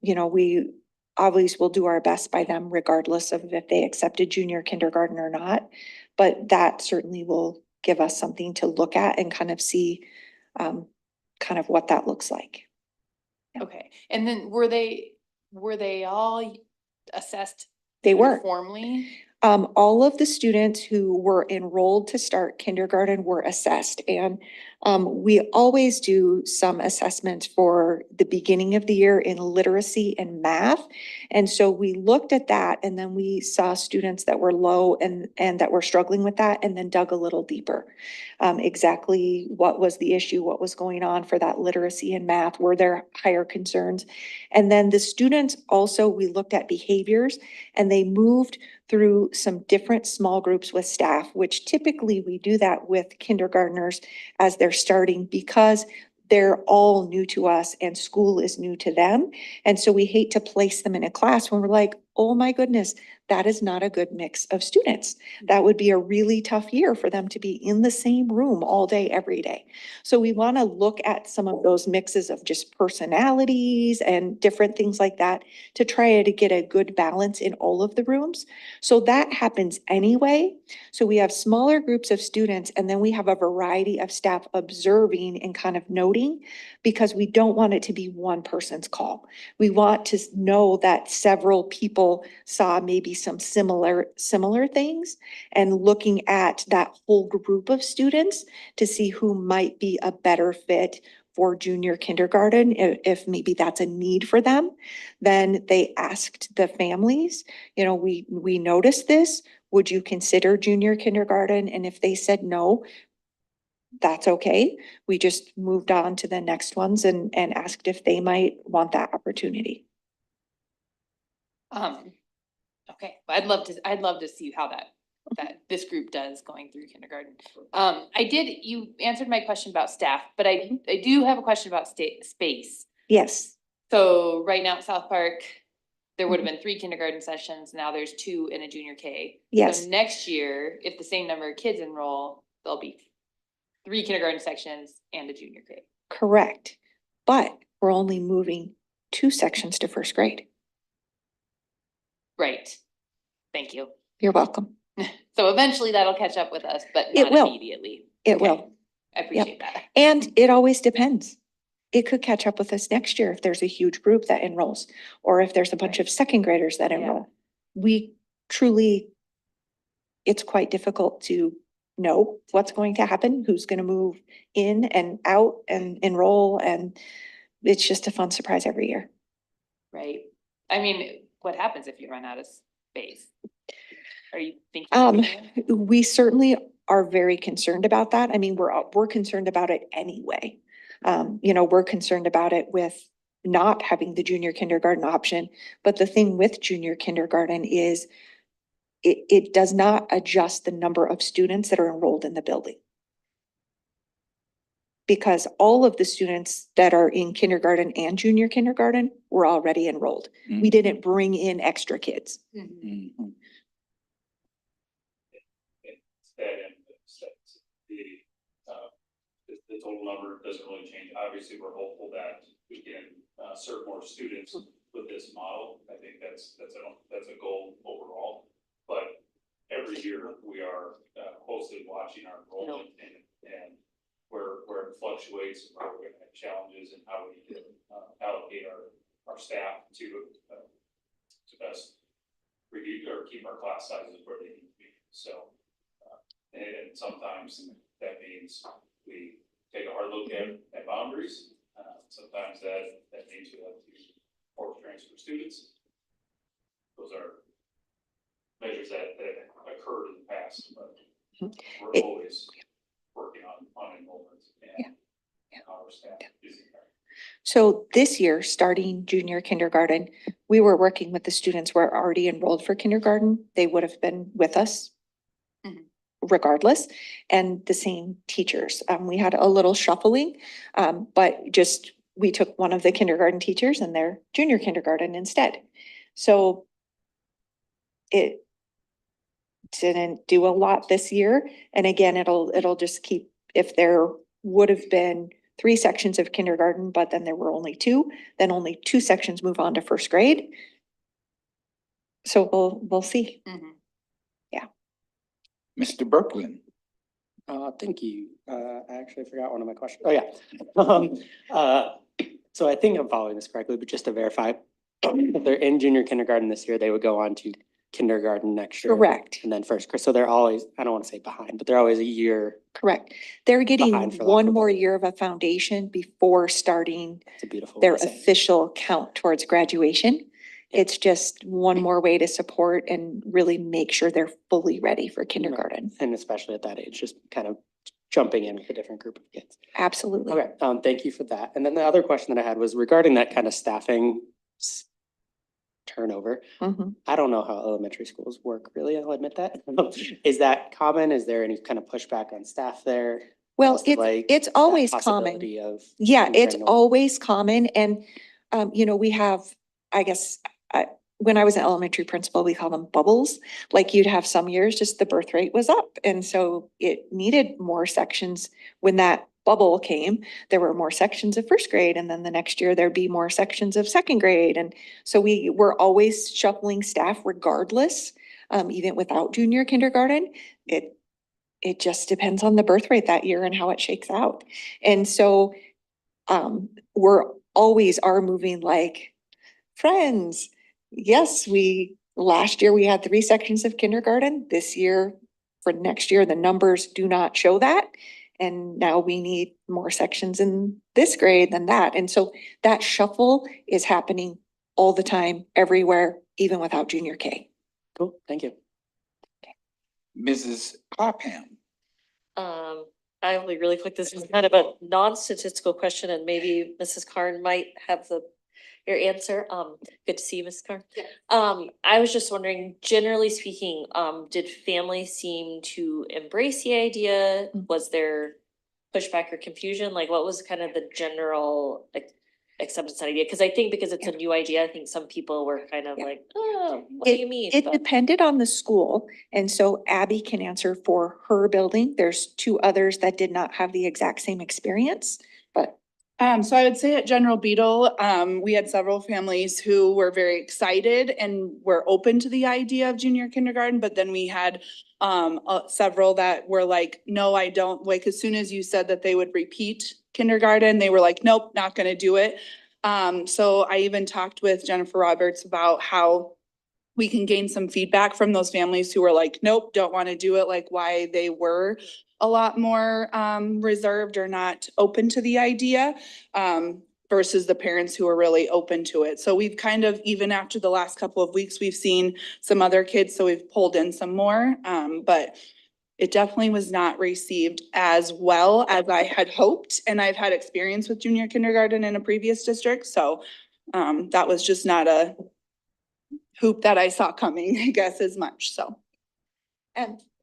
We always will do our best by them regardless of if they accepted junior kindergarten or not. But that certainly will give us something to look at and kind of see kind of what that looks like. okay, and then were they all assessed They were. uniformly? All of the students who were enrolled to start kindergarten were assessed, and we always do some assessments for the beginning of the year in literacy and math. And so we looked at that, and then we saw students that were low and that were struggling with that, and then dug a little deeper. Exactly what was the issue, what was going on for that literacy and math, were there higher concerns? And then the students also, we looked at behaviors, and they moved through some different small groups with staff, which typically we do that with kindergartners as they're starting, because they're all new to us and school is new to them. And so we hate to place them in a class when we're like, oh my goodness, that is not a good mix of students. That would be a really tough year for them to be in the same room all day, every day. So we want to look at some of those mixes of just personalities and different things like that to try to get a good balance in all of the rooms. So that happens anyway. So we have smaller groups of students, and then we have a variety of staff observing and kind of noting, because we don't want it to be one person's call. We want to know that several people saw maybe some similar things, and looking at that whole group of students to see who might be a better fit for junior kindergarten, if maybe that's a need for them. Then they asked the families, we noticed this, would you consider junior kindergarten? And if they said no, that's okay. We just moved on to the next ones and asked if they might want that opportunity. Okay, I'd love to see how that this group does going through kindergarten. You answered my question about staff, but I do have a question about space. Yes, So right now at South Park, there would have been 3 kindergarten sessions, now there's 2 in a junior K. yes, So next year, if the same number of kids enroll, there'll be 3 kindergarten sections and a junior K. correct. But we're only moving 2 sections to first grade. Right. Thank you. You're welcome. So eventually that'll catch up with us, but It not will. immediately. It Okay. will. I appreciate that. And it always depends. It could catch up with us next year if there's a huge group that enrolls, or if there's a bunch of second graders that Yeah. enroll. We truly, it's quite difficult to know what's going to happen, who's gonna move in and out and enroll, and it's just a fun surprise every year. Right. I mean, what happens if you run out of space? Are you thinking? of doing it? We certainly are very concerned about that. I mean, we're concerned about it anyway. We're concerned about it with not having the junior kindergarten option. But the thing with junior kindergarten is it does not adjust the number of students that are enrolled in the building. Because all of the students that are in kindergarten and junior kindergarten were already enrolled. We didn't bring in extra kids. Mhm. Mhm. The total number doesn't really change. Obviously, we're hopeful that we can serve more students with this model. I think that's a goal overall. But every year we are closely watching our enrollment and where it fluctuates, where we're gonna have challenges and how we can allocate our staff to best reduce or keep our class sizes where they need to be. So, and sometimes that means we take a hard look at boundaries. Sometimes that means we have to force transfer students. Those are measures that occurred in the past, but we're always working on enrollment and how our staff is in there. So this year, starting junior kindergarten, we were working with the students who are already enrolled for kindergarten. They would have been with us Mhm. regardless, and the same teachers. We had a little shuffling, but just, we took one of the kindergarten teachers and their junior kindergarten instead. So it didn't do a lot this year. And again, it'll just keep, if there would have been 3 sections of kindergarten, but then there were only 2, then only 2 sections move on to first grade. So we'll see. Mhm. Mr. Berkland. Thank you. I actually forgot one of my questions. Oh, yeah. So I think I'm following this correctly, but just to verify, if they're in junior kindergarten this year, they would go on to kindergarten next year. Correct, And then first grade. So they're always, I don't want to say behind, but they're always a year. correct. They're getting Behind, for lack of one a more better- year of a foundation before starting It's a beautiful. their way to say it. official count towards graduation. It's just one more way to support and really make sure they're fully ready for kindergarten. And especially at that age, just kind of jumping in with a different group of kids. Absolutely. Okay, thank you for that. And then the other question that I had was regarding that kind of staffing turnover. Mhm. I don't know how elementary schools work, really, I'll admit that. Is that common? Is there any kind of pushback on staff there? Well, As to, like, it's that always common. possibility of Yeah, entering it's on- always common and, we have, I guess, when I was an elementary principal, we call them bubbles. Like you'd have some years, just the birth rate was up. And so it needed more sections. When that bubble came, there were more sections of first grade. And then the next year there'd be more sections of second grade. And so we were always shuffling staff regardless, even without junior kindergarten. It just depends on the birth rate that year and how it shakes out. And so we're always are moving like friends. Yes, last year we had 3 sections of kindergarten. This year, for next year, the numbers do not show that. And now we need more sections in this grade than that. And so that shuffle is happening all the time, everywhere, even without junior K. Cool, thank you. Mrs. Clapham. I'll be really quick. This is kind of a non-statistical question and maybe Mrs. Karn might have your answer. Good to see you, Mrs. Karn. I was just wondering, generally speaking, did families seem to embrace the idea? Was there pushback or confusion? Like, what was kind of the general acceptance idea? Because I think because it's a new idea, I think some people were kind of like, oh, what do you mean? It But- depended on the school, and so Abby can answer for her building. There's two others that did not have the exact same experience, but So I would say at General Beetle, we had several families who were very excited and were open to the idea of junior kindergarten, but then we had several that were like, no, I don't, like, as soon as you said that they would repeat kindergarten, they were like, nope, not gonna do it. So I even talked with Jennifer Roberts about how we can gain some feedback from those families who were like, nope, don't want to do it, like why they were a lot more reserved or not open to the idea versus the parents who are really open to it. So we've kind of, even after the last couple of weeks, we've seen some other kids, so we've pulled in some more. But it definitely was not received as well as I had hoped. And I've had experience with junior kindergarten in a previous district, so that was just not a hoop that I saw coming, I guess, as much, so.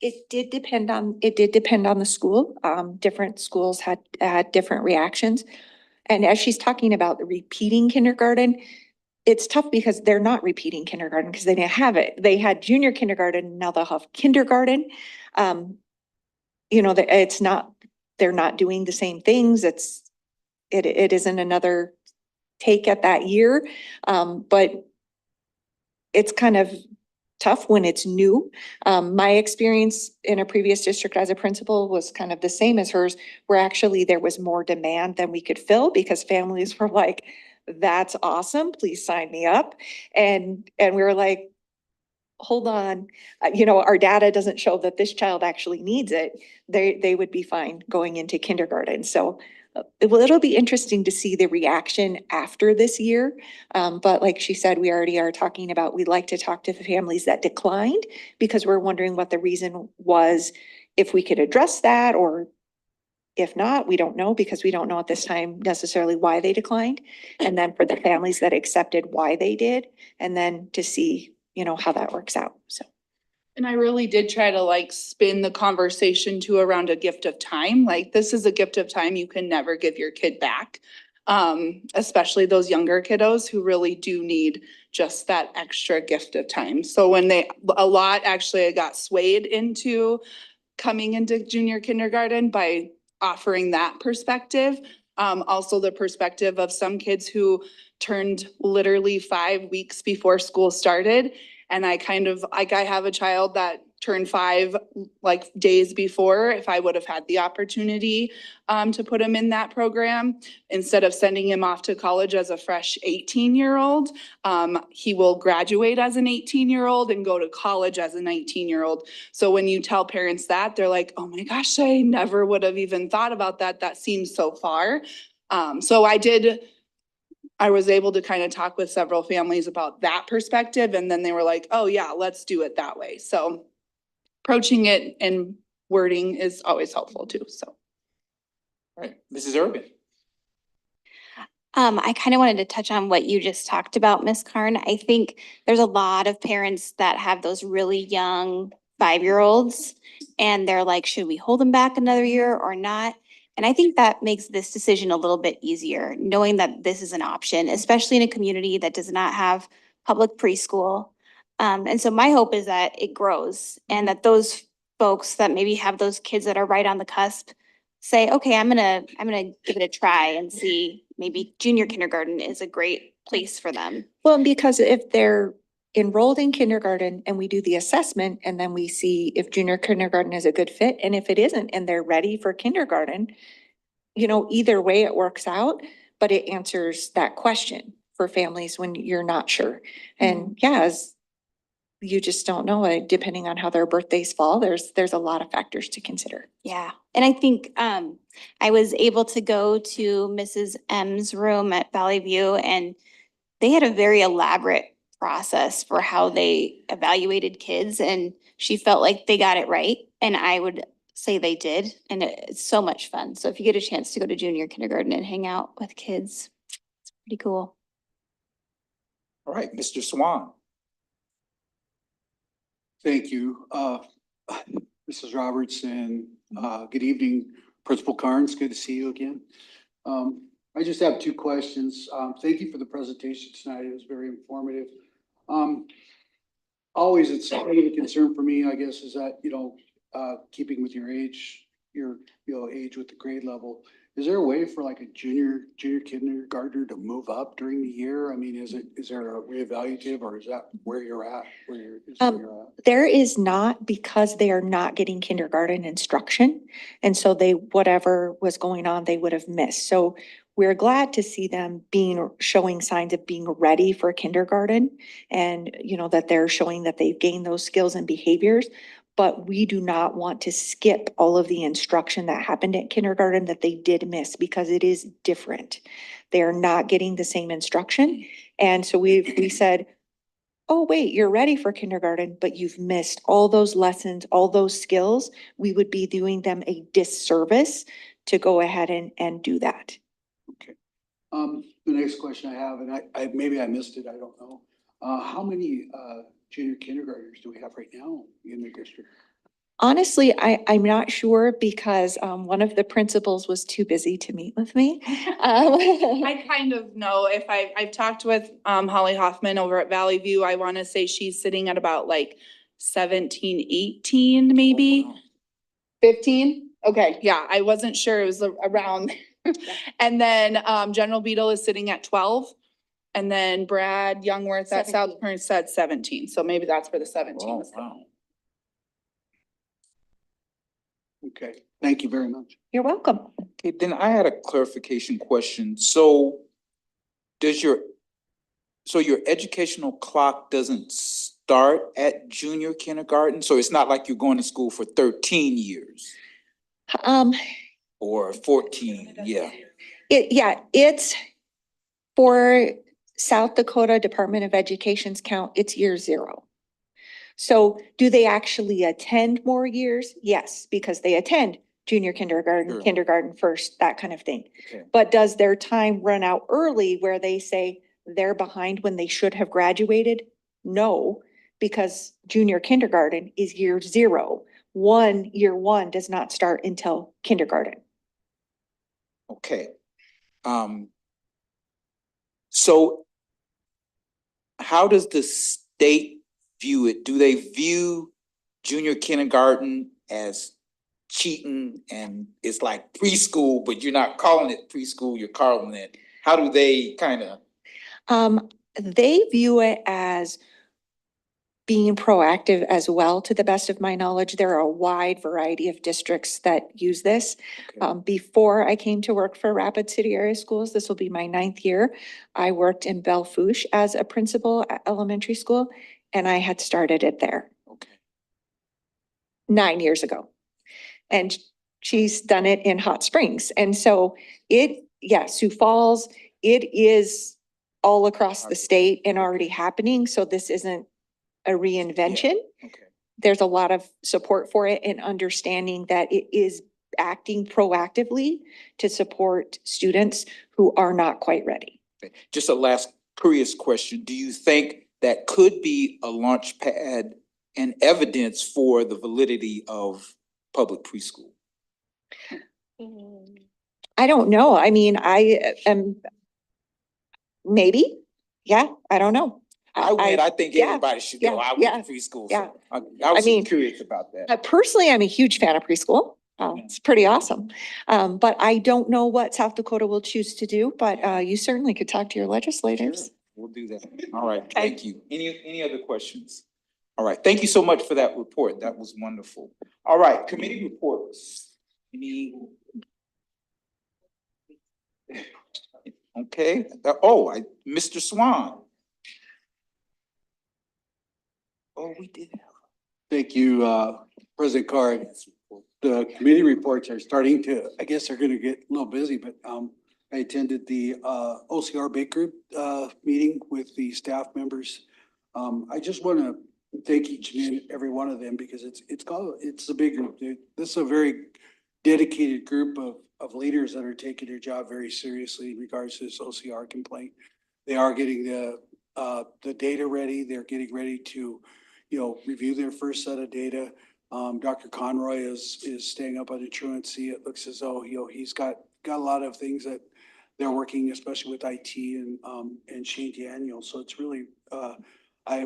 it did depend on the school. Different schools had different reactions. And as she's talking about the repeating kindergarten, it's tough because they're not repeating kindergarten because they didn't have it. They had junior kindergarten, now they'll have kindergarten. You know, it's not, they're not doing the same things. It isn't another take at that year. But it's kind of tough when it's new. My experience in a previous district as a principal was kind of the same as hers, where actually there was more demand than we could fill because families were like, that's awesome, please sign me up. And we were like, hold on, you know, our data doesn't show that this child actually needs it. They would be fine going into kindergarten. So it'll be interesting to see the reaction after this year. But like she said, we already are talking about, we'd like to talk to the families that declined because we're wondering what the reason was, if we could address that, or if not, we don't know because we don't know at this time necessarily why they declined. And then for the families that accepted, why they did, and then to see, you know, how that works out, so. And I really did try to like spin the conversation to around a gift of time. Like, this is a gift of time you can never give your kid back. Especially those younger kiddos who really do need just that extra gift of time. So when a lot actually got swayed into coming into junior kindergarten by offering that perspective. Also the perspective of some kids who turned literally 5 weeks before school started. And I have a child that turned 5 like days before. If I would have had the opportunity to put him in that program, instead of sending him off to college as a fresh 18-year-old, he will graduate as an 18-year-old and go to college as a 19-year-old. So when you tell parents that, they're like, oh my gosh, I never would have even thought about that. That seems so far. So I was able to kind of talk with several families about that perspective, and then they were like, oh yeah, let's do it that way. So approaching it and wording is always helpful too, so. All right, Mrs. Urban. I kind of wanted to touch on what you just talked about, Ms. Karn. I think there's a lot of parents that have those really young 5-year-olds and they're like, should we hold them back another year or not? And I think that makes this decision a little bit easier, knowing that this is an option, especially in a community that does not have public preschool. And so my hope is that it grows and that those folks that maybe have those kids that are right on the cusp say, okay, I'm gonna give it a try and see, maybe junior kindergarten is a great place for them. Well, because if they're enrolled in kindergarten and we do the assessment and then we see if junior kindergarten is a good fit, and if it isn't and they're ready for kindergarten, you know, either way it works out, but it answers that question for families when you're not sure. And yeah, as you just don't know, depending on how their birthdays fall, there's a lot of factors to consider. Yeah, and I think I was able to go to Mrs. M's room at Valley View and they had a very elaborate process for how they evaluated kids and she felt like they got it right. And I would say they did, and it's so much fun. So if you get a chance to go to junior kindergarten and hang out with kids, it's pretty cool. All right, Mr. Swan. Thank you, Mrs. Robertson. Good evening, Principal Carnes. Good to see you again. I just have two questions. Thank you for the presentation tonight. It was very informative. Always, it's a bit of a concern for me, I guess, is that, keeping with your age, age with the grade level. Is there a way for like a junior kindergartner to move up during the year? I mean, is there a reevaluative, or is that where you're at? There is not, because they are not getting kindergarten instruction. And so whatever was going on, they would have missed. So we're glad to see them showing signs of being ready for kindergarten, and, that they're showing that they've gained those skills and behaviors. But we do not want to skip all of the instruction that happened at kindergarten that they did miss, because it is different. They are not getting the same instruction. And so we said, oh, wait, you're ready for kindergarten, but you've missed all those lessons, all those skills. We would be doing them a disservice to go ahead and do that. Okay. The next question I have, and I maybe I missed it, I don't know. How many junior kindergartners do we have right now in the district? Honestly, I'm not sure, because one of the principals was too busy to meet with me. I kind of know. If I've talked with Holly Hoffman over at Valley View, I want to say she's sitting at about like 17, 18, maybe. Oh, wow. 15? Okay, yeah, I wasn't sure. It was around. And then General Beetle is sitting at 12. And then Brad Youngworth at South Point said 17. So maybe that's where the 17 Oh, was wow. going. Okay, thank you very much. You're welcome. Okay, then I had a clarification question. So your educational clock doesn't start at junior kindergarten? So it's not like you're going to school for 13 years or 14, yeah. It's for South Dakota Department of Education's count, it's year 0. So do they actually attend more years? Yes, because they attend junior kindergarten, Sure. kindergarten first, that kind of thing. Okay. But does their time run out early where they say they're behind when they should have graduated? No, because junior kindergarten is year 0. Year one does not start until kindergarten. Okay. So how does the state view it? Do they view junior kindergarten as cheating and it's like preschool, but you're not calling it preschool, you're calling it? How do they kind of? They view it as being proactive as well, to the best of my knowledge. There are a wide variety of districts that use this. Okay. Before I came to work for Rapid City Area Schools, this will be my 9th year, I worked in Belle Fourche as a principal at elementary school, and I had started it there Okay. 9 years ago. And she's done it in Hot Springs. And so Sioux Falls, it is all across the state and already happening. So this isn't a reinvention. Okay. There's a lot of support for it and understanding that it is acting proactively to support students who are not quite ready. Okay. Just a last curious question. Do you think that could be a launch pad and evidence for the validity of public preschool? I don't know. I mean, I am maybe, yeah, I don't know. I think yeah, everybody should go. I went to preschool. yeah. So I was mean, just curious about that. Personally, I'm a huge fan of preschool. It's pretty awesome. But I don't know what South Dakota will choose to do, but you certainly could talk to your legislators. Sure, we'll do that. All right, thank you. Any other questions? All right, thank you so much for that report. That was wonderful. All right, committee reports. Okay, Mr. Swan. Oh, we did have. Thank you, President Carr. The committee reports are starting to, I guess they're gonna get a little busy, but I attended the OCR Big Group meeting with the staff members. I just wanna thank each and every one of them because it's a big group. This is a very dedicated group of leaders that are taking their job very seriously in regards to this OCR complaint. They are getting the data ready. They're getting ready to, review their first set of data. Dr. Conroy is staying up on the truancy. It looks as though, he's got a lot of things that they're working, especially with IT and Shane Daniel. So it's really,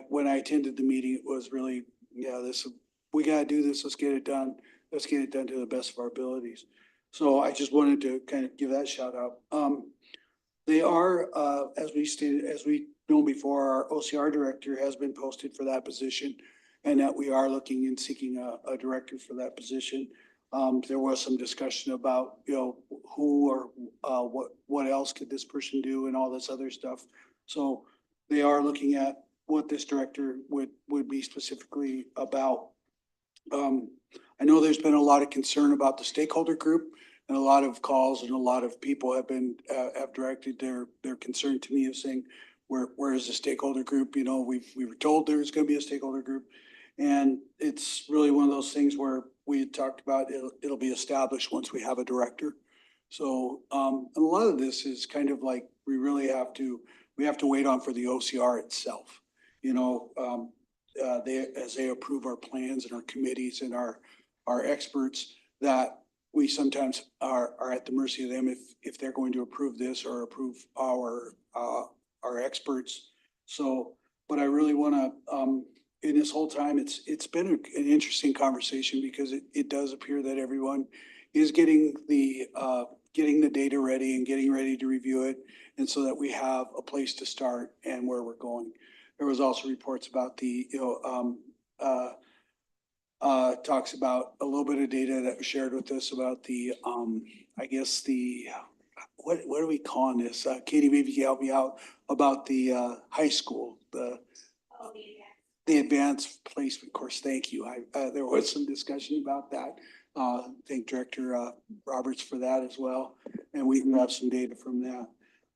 when I attended the meeting, it was really, we gotta do this. Let's get it done. Let's get it done to the best of our abilities. So I just wanted to kind of give that shout out. They are, as we know before, our OCR director has been posted for that position and that we are looking and seeking a director for that position. There was some discussion about, who or what else could this person do and all this other stuff. So they are looking at what this director would be specifically about. I know there's been a lot of concern about the stakeholder group and a lot of calls and a lot of people have been, have directed their concern to me of saying, where is the stakeholder group? We were told there's going to be a stakeholder group. And it's really one of those things where we had talked about it'll be established once we have a director. So and a lot of this is kind of like we have to wait on for the OCR itself. As they approve our plans and our committees and our experts, that we sometimes are at the mercy of them if they're going to approve this or approve our experts. So, but I really want to, in this whole time, it's been an interesting conversation because it does appear that everyone is getting the data ready and getting ready to review it. And so that we have a place to start and where we're going. There was also reports about the, talks about a little bit of data that was shared with us about the, I guess the, what are we calling this? Katie, maybe you can help me out about the high school, the advanced placement course. Thank you. There was some discussion about that. Thank Director Roberts for that as well. And we can have some data from that.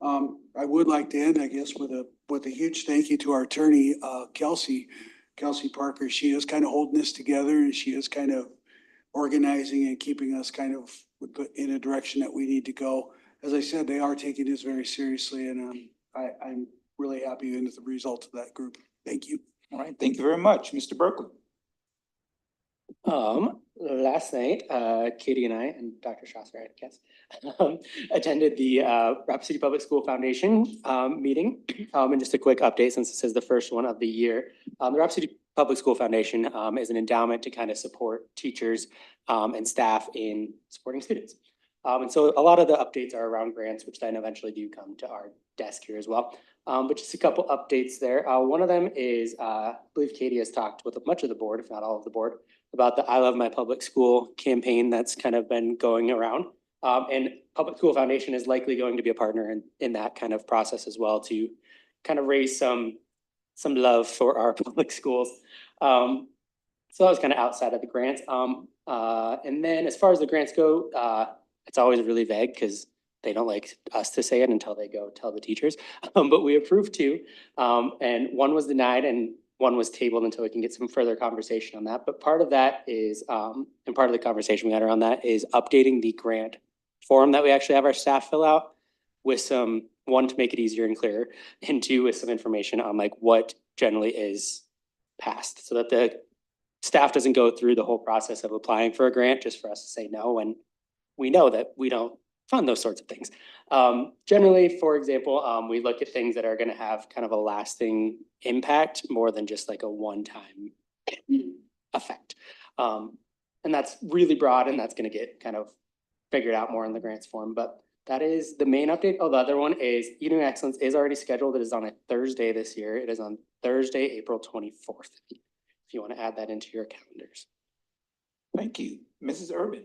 I would like to end, I guess, with a huge thank you to our attorney, Kelsey Parker. She is kind of holding this together and she is kind of organizing and keeping us kind of in a direction that we need to go. As I said, they are taking this very seriously and I'm really happy with the results of that group. Thank you. All right, thank you very much, Mr. Berkeley. Last night, Katie and I, and Dr. Strasser, I guess, attended the Rapid City Public School Foundation meeting. And just a quick update, since this is the first one of the year. The Rapid City Public School Foundation is an endowment to kind of support teachers and staff in supporting students. And so a lot of the updates are around grants, which then eventually do come to our desk here as well. But just a couple updates there. One of them is, I believe Katie has talked with much of the board, if not all of the board, about the I Love My Public School campaign that's kind of been going around. And Public School Foundation is likely going to be a partner in that kind of process as well to kind of raise some love for our public schools. So that was kind of outside of the grants. And then as far as the grants go, it's always really vague because they don't like us to say it until they go tell the teachers. But we approved two, and one was denied and one was tabled until we can get some further conversation on that. But part of that is, and part of the conversation we had around that is updating the grant form that we actually have our staff fill out with some, one, to make it easier and clearer, and two, with some information on like what generally is passed so that the staff doesn't go through the whole process of applying for a grant just for us to say no when we know that we don't fund those sorts of things. Generally, for example, we look at things that are going to have kind of a lasting impact more than just like a one-time effect. And that's really broad and that's going to get kind of figured out more in the grants form. But that is the main update. Oh, the other one is Eating Excellence is already scheduled. It is on a Thursday this year. It is on Thursday, April 24th. If you want to add that into your calendars. Thank you. Mrs. Urban.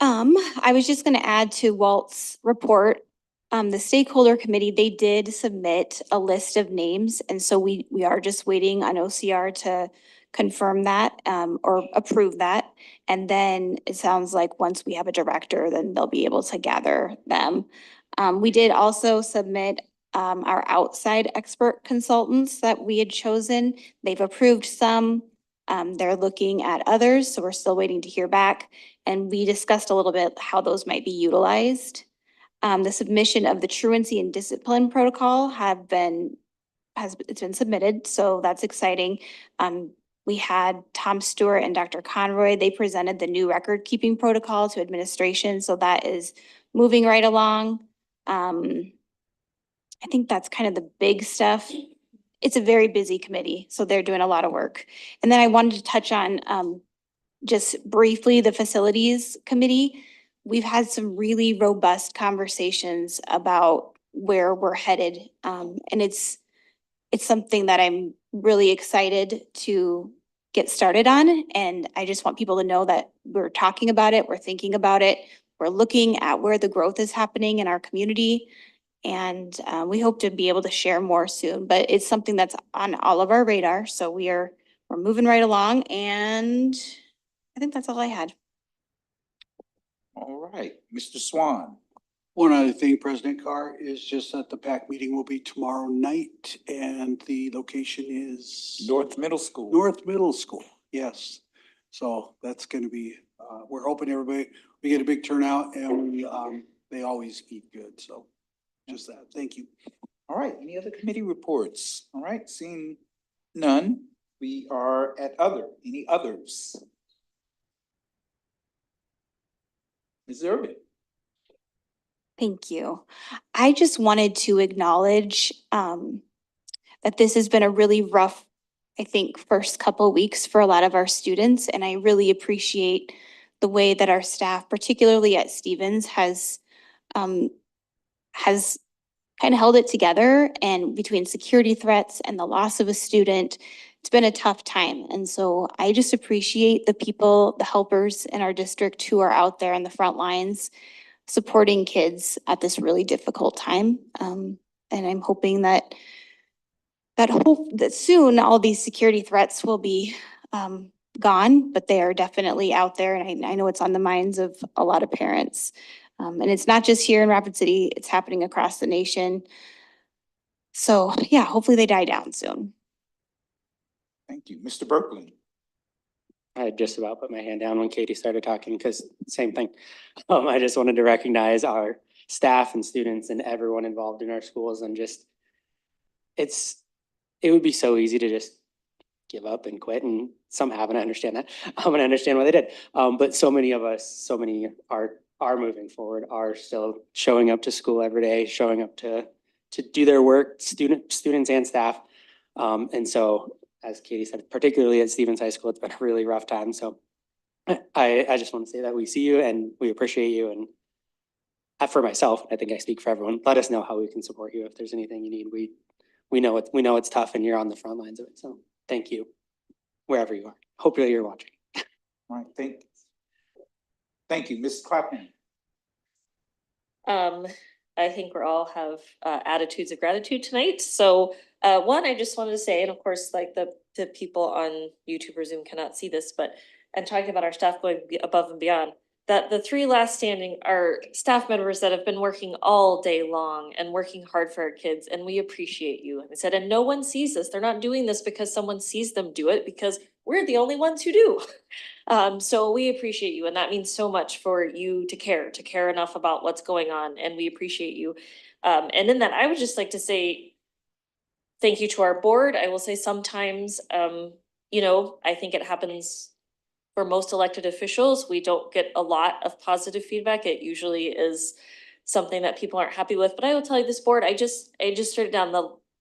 I was just gonna add to Walt's report, the stakeholder committee, they did submit a list of names. And so we are just waiting on OCR to confirm that, or approve that. And then it sounds like once we have a director, then they'll be able to gather them. We did also submit our outside expert consultants that we had chosen. They've approved some. They're looking at others, so we're still waiting to hear back. And we discussed a little bit how those might be utilized. The submission of the truancy and discipline protocol it's been submitted, so that's exciting. We had Tom Stewart and Dr. Conroy, they presented the new record keeping protocol to administration, so that is moving right along. I think that's kind of the big stuff. It's a very busy committee, so they're doing a lot of work. And then I wanted to touch on, just briefly, the facilities committee. We've had some really robust conversations about where we're headed. And it's something that I'm really excited to get started on. And I just want people to know that we're talking about it, we're thinking about it, we're looking at where the growth is happening in our community. And we hope to be able to share more soon, but it's something that's on all of our radar. So we're moving right along, and I think that's all I had. All right, Mr. Swan. One other thing, President Carr, is just that the PAC meeting will be tomorrow night and the location is North Middle School. North Middle School, yes. So that's gonna be, we're hoping we get a big turnout and they always eat good, so just that, thank you. All right, any other committee reports? All right, seeing none, we are at any others? Ms. Irvin. Thank you. I just wanted to acknowledge that this has been a really rough, I think, first couple of weeks for a lot of our students. And I really appreciate the way that our staff, particularly at Stevens, has kind of held it together. And between security threats and the loss of a student, it's been a tough time. And so I just appreciate the people, the helpers in our district who are out there on the front lines supporting kids at this really difficult time. And I'm hoping that soon all these security threats will be gone, but they are definitely out there. And I know it's on the minds of a lot of parents. And it's not just here in Rapid City, it's happening across the nation. So yeah, hopefully they die down soon. Thank you. Mr. Berkland. I had just about put my hand down when Katie started talking, because same thing. I just wanted to recognize our staff and students and everyone involved in our schools, and just, it would be so easy to just give up and quit, and some haven't, I understand that. And I understand why they did. But so many of us, so many are moving forward, are still showing up to school every day, showing up to do their work, students and staff. And so, as Katie said, particularly at Stevens High School, it's been a really rough time. So I just want to say that we see you and we appreciate you. And for myself, I think I speak for everyone, let us know how we can support you if there's anything you need. We know it's tough and you're on the front lines of it. So thank you, wherever you are. Hopefully you're watching. All right, thank you, Mrs. Clapham. I think we all have attitudes of gratitude tonight. So one, I just wanted to say, and of course, like the people on YouTube or Zoom cannot see this, but and talking about our staff going above and beyond, that the three last standing are staff members that have been working all day long and working hard for our kids, and we appreciate you. And I said, and no one sees this. They're not doing this because someone sees them do it, because we're the only ones who do. So we appreciate you, and that means so much for you to care enough about what's going on, and we appreciate you. And in that, I would just like to say thank you to our board. I will say sometimes, I think it happens for most elected officials. We don't get a lot of positive feedback. It usually is something that people aren't happy with. But I will tell you, this board, I just started down.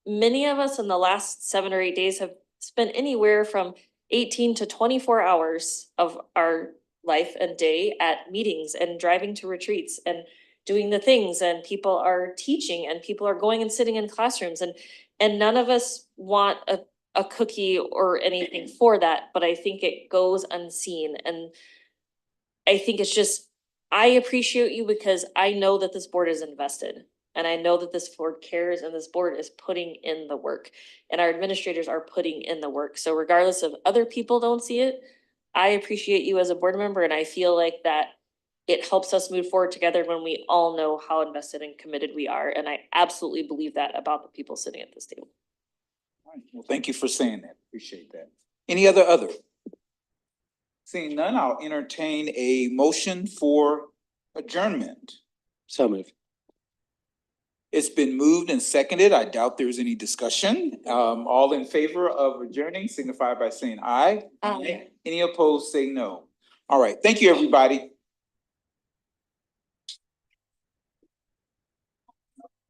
Many of us in the last 7 or 8 days have spent anywhere from 18 to 24 hours of our life and day at meetings and driving to retreats and doing the things, and people are teaching and people are going and sitting in classrooms, and none of us want a cookie or anything for that, but I think it goes unseen. And I think it's just, I appreciate you because I know that this board is invested. And I know that this board cares, and this board is putting in the work, and our administrators are putting in the work. So regardless of other people don't see it, I appreciate you as a board member, and I feel like that it helps us move forward together when we all know how invested and committed we are. And I absolutely believe that about the people sitting at this table. All right, well, thank you for saying that. Appreciate that. Any other? Seeing none, I'll entertain a motion for adjournment. So moved. It's been moved and seconded. I doubt there's any discussion. All in favor of adjourning signify by saying aye. Aye. Any opposed, say no. All right, thank you, everybody.